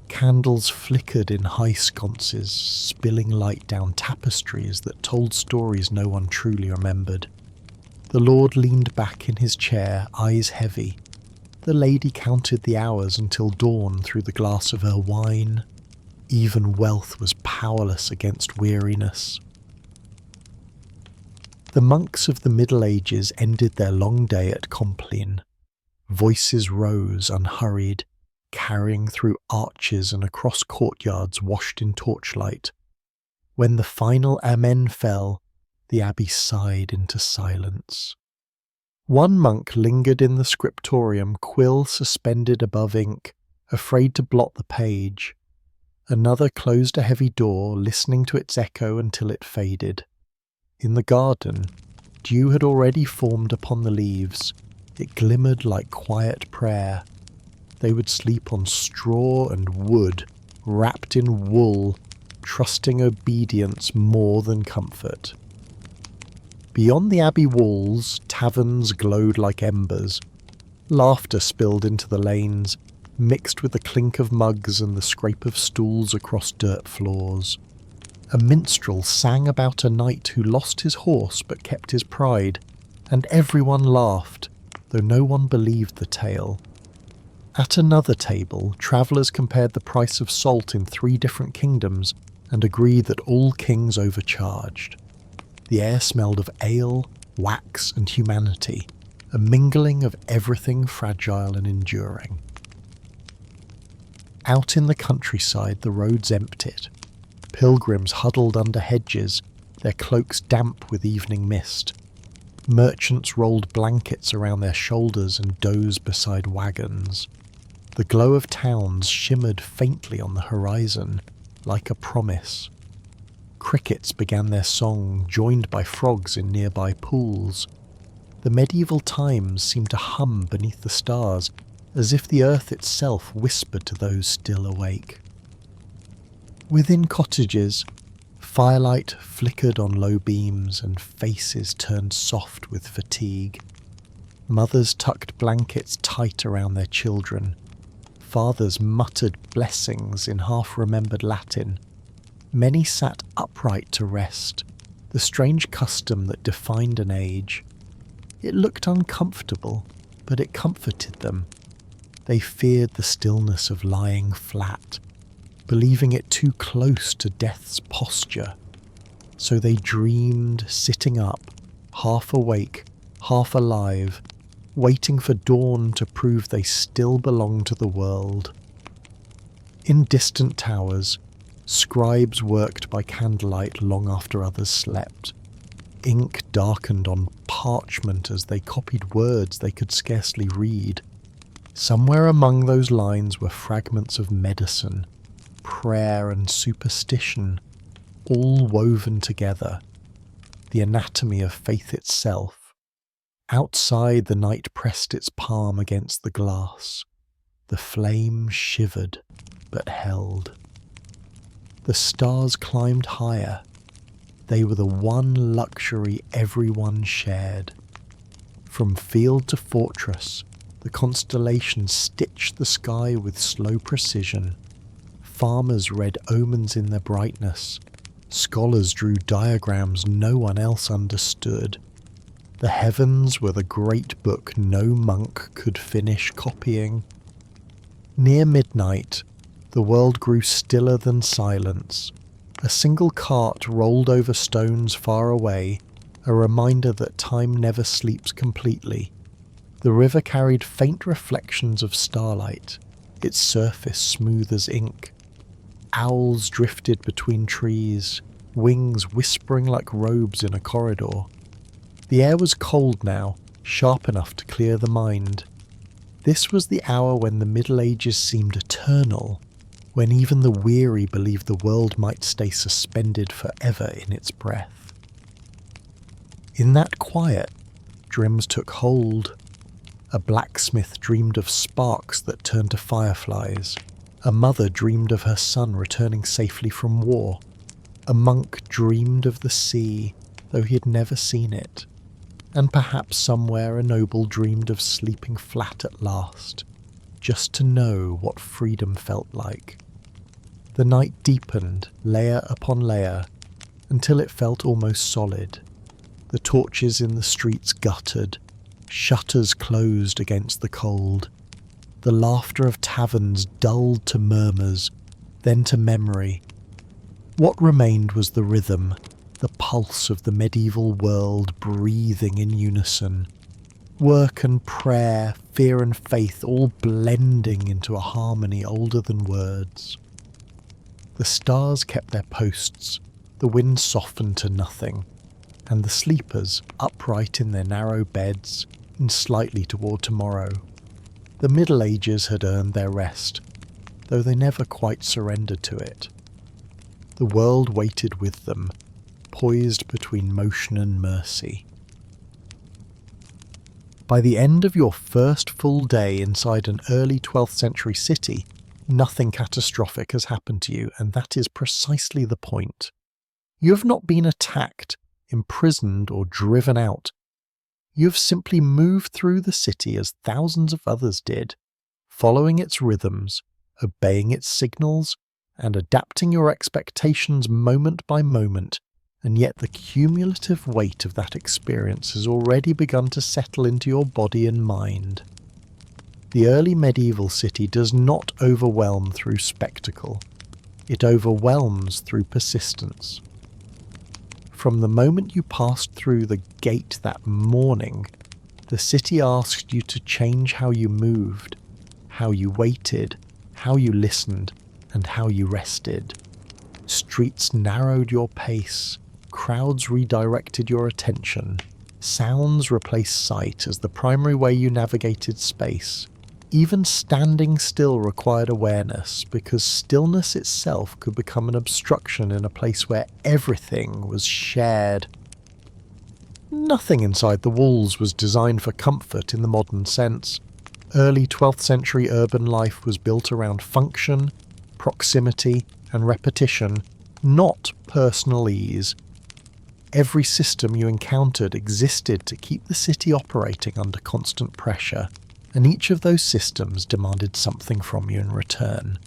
Candles flickered in high sconces, spilling light down tapestries that told stories no one truly remembered. The lord leaned back in his chair, eyes heavy. The lady counted the hours until dawn through the glass of her wine. Even wealth was powerless against weariness. The monks of the Middle Ages ended their long day at Compline. Voices rose unhurried, carrying through arches and across courtyards washed in torchlight. When the final Amen fell, the abbey sighed into silence. One monk lingered in the scriptorium, quill suspended above ink, afraid to blot the page. Another closed a heavy door, listening to its echo until it faded. In the garden, dew had already formed upon the leaves. It glimmered like quiet prayer. They would sleep on straw and wood, wrapped in wool, trusting obedience more than comfort. Beyond the abbey walls, taverns glowed like embers. Laughter spilled into the lanes, mixed with the clink of mugs and the scrape of stools across dirt floors. A minstrel sang about a knight who lost his horse but kept his pride, and everyone laughed, though no one believed the tale. At another table, travellers compared the price of salt in 3 different kingdoms and agreed that all kings overcharged. The air smelled of ale, wax, and humanity, a mingling of everything fragile and enduring. Out in the countryside, the roads emptied. Pilgrims huddled under hedges, their cloaks damp with evening mist. Merchants rolled blankets around their shoulders and dozed beside wagons. The glow of towns shimmered faintly on the horizon, like a promise. Crickets began their song, joined by frogs in nearby pools. The medieval times seemed to hum beneath the stars, as if the earth itself whispered to those still awake. Within cottages, firelight flickered on low beams and faces turned soft with fatigue. Mothers tucked blankets tight around their children. Fathers muttered blessings in half-remembered Latin. Many sat upright to rest, the strange custom that defined an age. It looked uncomfortable, but it comforted them. They feared the stillness of lying flat, believing it too close to death's posture. So they dreamed sitting up, half awake, half alive, waiting for dawn to prove they still belonged to the world. In distant towers, scribes worked by candlelight long after others slept. Ink darkened on parchment as they copied words they could scarcely read. Somewhere among those lines were fragments of medicine, prayer and superstition, all woven together, the anatomy of faith itself. Outside, the night pressed its palm against the glass. The flame shivered, but held. The stars climbed higher. They were the one luxury everyone shared. From field to fortress, the constellations stitched the sky with slow precision. Farmers read omens in their brightness. Scholars drew diagrams no one else understood. The heavens were the great book no monk could finish copying. Near midnight, the world grew stiller than silence. A single cart rolled over stones far away, a reminder that time never sleeps completely. The river carried faint reflections of starlight, its surface smooth as ink. Owls drifted between trees, wings whispering like robes in a corridor. The air was cold now, sharp enough to clear the mind. This was the hour when the Middle Ages seemed eternal, when even the weary believed the world might stay suspended forever in its breath. In that quiet, dreams took hold. A blacksmith dreamed of sparks that turned to fireflies. A mother dreamed of her son returning safely from war. A monk dreamed of the sea, though he had never seen it. And perhaps somewhere a noble dreamed of sleeping flat at last, just to know what freedom felt like. The night deepened, layer upon layer, until it felt almost solid. The torches in the streets guttered, shutters closed against the cold. The laughter of taverns dulled to murmurs, then to memory. What remained was the rhythm, the pulse of the medieval world breathing in unison. Work and prayer, fear and faith all blending into a harmony older than words. The stars kept their posts, the wind softened to nothing, and the sleepers, upright in their narrow beds, in slightly toward tomorrow. The Middle Ages had earned their rest. though they never quite surrendered to it. The world waited with them, poised between motion and mercy. By the end of your first full day inside an early 12th century city, nothing catastrophic has happened to you, and that is precisely the point. You have not been attacked, imprisoned, or driven out. You have simply moved through the city as thousands of others did, following its rhythms, obeying its signals, and adapting your expectations moment by moment, and yet the cumulative weight of that experience has already begun to settle into your body and mind. The early medieval city does not overwhelm through spectacle. It overwhelms through persistence. From the moment you passed through the gate that morning, the city asked you to change how you moved, how you waited, how you listened, and how you rested. Streets narrowed your pace, crowds redirected your attention, sounds replaced sight as the primary way you navigated space. Even standing still required awareness, because stillness itself could become an obstruction in a place where everything was shared. Nothing inside the walls was designed for comfort in the modern sense. Early 12th century urban life was built around function, proximity, and repetition, not personal ease. Every system you encountered existed to keep the city operating under constant pressure, and each of those systems demanded something from you in return.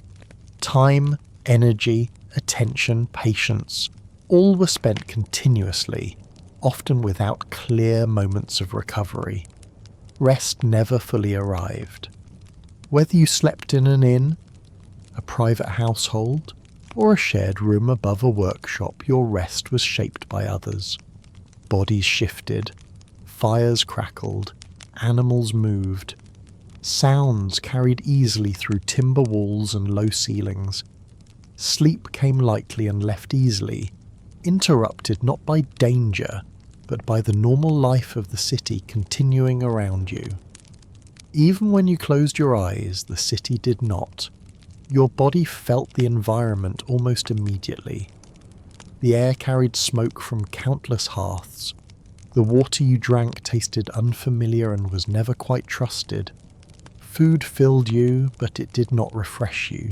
Time, energy, attention, patience, all were spent continuously, often without clear moments of recovery. Rest never fully arrived. Whether you slept in an inn, a private household, or a shared room above a workshop, your rest was shaped by others. Bodies shifted, fires crackled, animals moved. Sounds carried easily through timber walls and low ceilings. Sleep came lightly and left easily, interrupted not by danger, but by the normal life of the city continuing around you. Even when you closed your eyes, the city did not. Your body felt the environment almost immediately. The air carried smoke from countless hearths. The water you drank tasted unfamiliar and was never quite trusted. Food filled you, but it did not refresh you.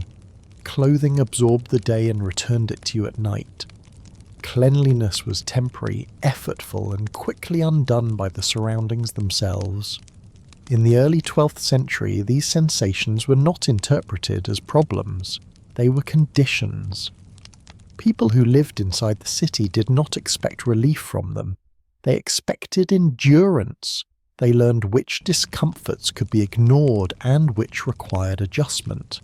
Clothing absorbed the day and returned it to you at night. Cleanliness was temporary, effortful, and quickly undone by the surroundings themselves. In the early 12th century, these sensations were not interpreted as problems. They were conditions. People who lived inside the city did not expect relief from them. They expected endurance. They learned which discomforts could be ignored and which required adjustment.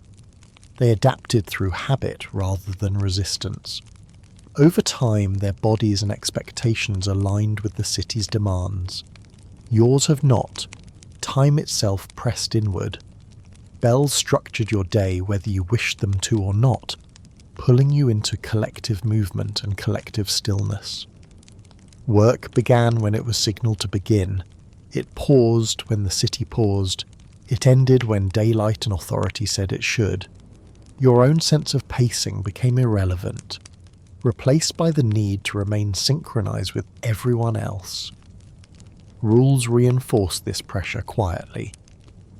They adapted through habit rather than resistance. Over time, their bodies and expectations aligned with the city's demands. Yours have not. Time itself pressed inward. Bells structured your day whether you wished them to or not, pulling you into collective movement and collective stillness. Work began when it was signalled to begin. It paused when the city paused. It ended when daylight and authority said it should. Your own sense of pacing became irrelevant, replaced by the need to remain synchronized with everyone else. Rules reinforced this pressure quietly.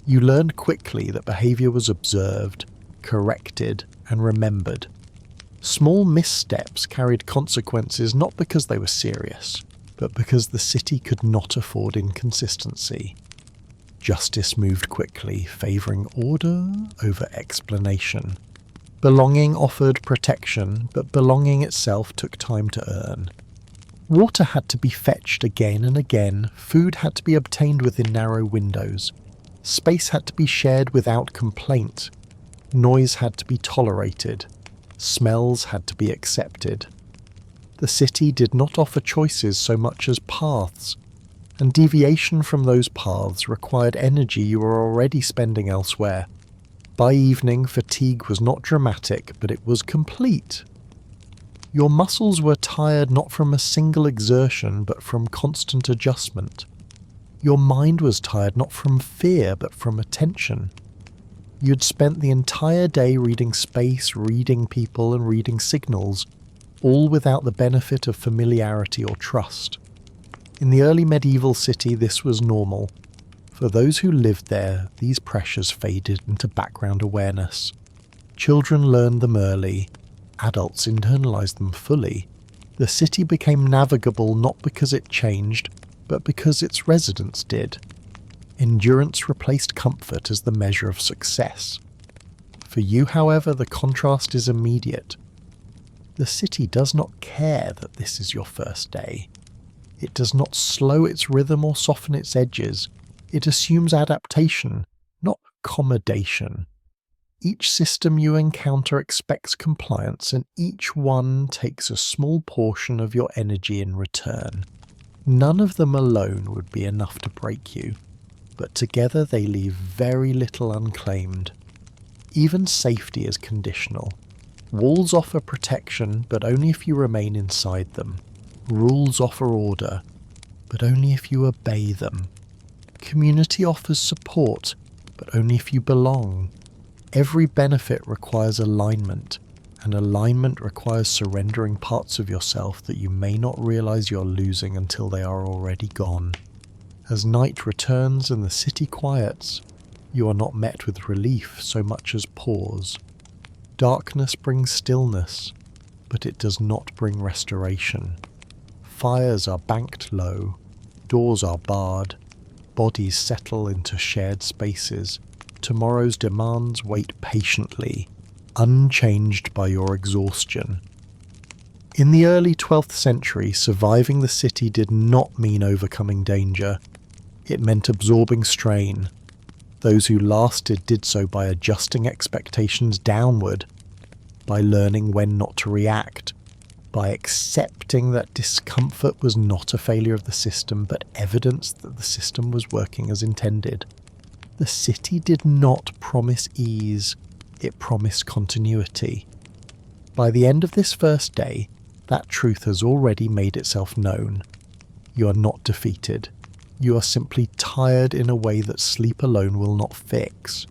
You learned quickly that behavior was observed, corrected, and remembered. Small missteps carried consequences not because they were serious, but because the city could not afford inconsistency. Justice moved quickly, favouring order over explanation. Belonging offered protection, but belonging itself took time to earn. Water had to be fetched again and again, food had to be obtained within narrow windows, space had to be shared without complaint, noise had to be tolerated, smells had to be accepted. The city did not offer choices so much as paths, and deviation from those paths required energy you were already spending elsewhere. By evening, fatigue was not dramatic, but it was complete. Your muscles were tired not from a single exertion, but from constant adjustment. Your mind was tired not from fear, but from attention. You'd spent the entire day reading space, reading people, and reading signals, all without the benefit of familiarity or trust. In the early medieval city, this was normal. For those who lived there, these pressures faded into background awareness. Children learned them early, adults internalized them fully. The city became navigable not because it changed, but because its residents did. Endurance replaced comfort as the measure of success. For you, however, the contrast is immediate. The city does not care that this is your first day. It does not slow its rhythm or soften its edges. It assumes adaptation, not accommodation. Each system you encounter expects compliance, and each one takes a small portion of your energy in return. None of them alone would be enough to break you, but together they leave very little unclaimed. Even safety is conditional. Walls offer protection, but only if you remain inside them. Rules offer order, but only if you obey them. Community offers support, but only if you belong. Every benefit requires alignment, and alignment requires surrendering parts of yourself that you may not realize you're losing until they are already gone. As night returns and the city quiets, you are not met with relief so much as pause. Darkness brings stillness, but it does not bring restoration. Fires are banked low, doors are barred, bodies settle into shared spaces. Tomorrow's demands wait patiently, unchanged by your exhaustion. In the early 12th century, surviving the city did not mean overcoming danger. It meant absorbing strain. Those who lasted did so by adjusting expectations downward, by learning when not to react, by accepting that discomfort was not a failure of the system, but evidence that the system was working as intended. The city did not promise ease, it promised continuity. By the end of this first day, that truth has already made itself known. You are not defeated. You are simply tired in a way that sleep alone will not fix.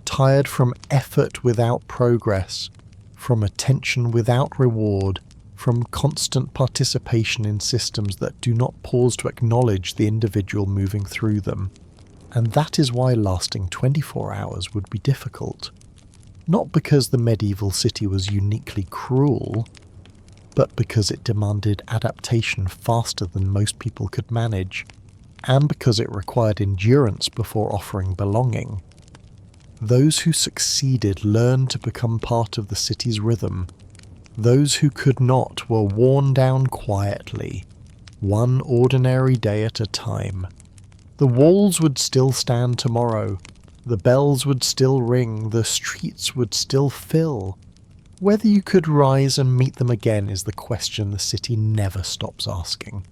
Tired from effort without progress, from attention without reward, from constant participation in systems that do not pause to acknowledge the individual moving through them. And that is why lasting 24 hours would be difficult. Not because the medieval city was uniquely cruel, but because it demanded adaptation faster than most people could manage, and because it required endurance before offering belonging. Those who succeeded learned to become part of the city's rhythm. Those who could not were worn down quietly, one ordinary day at a time. The walls would still stand tomorrow, the bells would still ring, the streets would still fill. Whether you could rise and meet them again is the question the city never stops asking.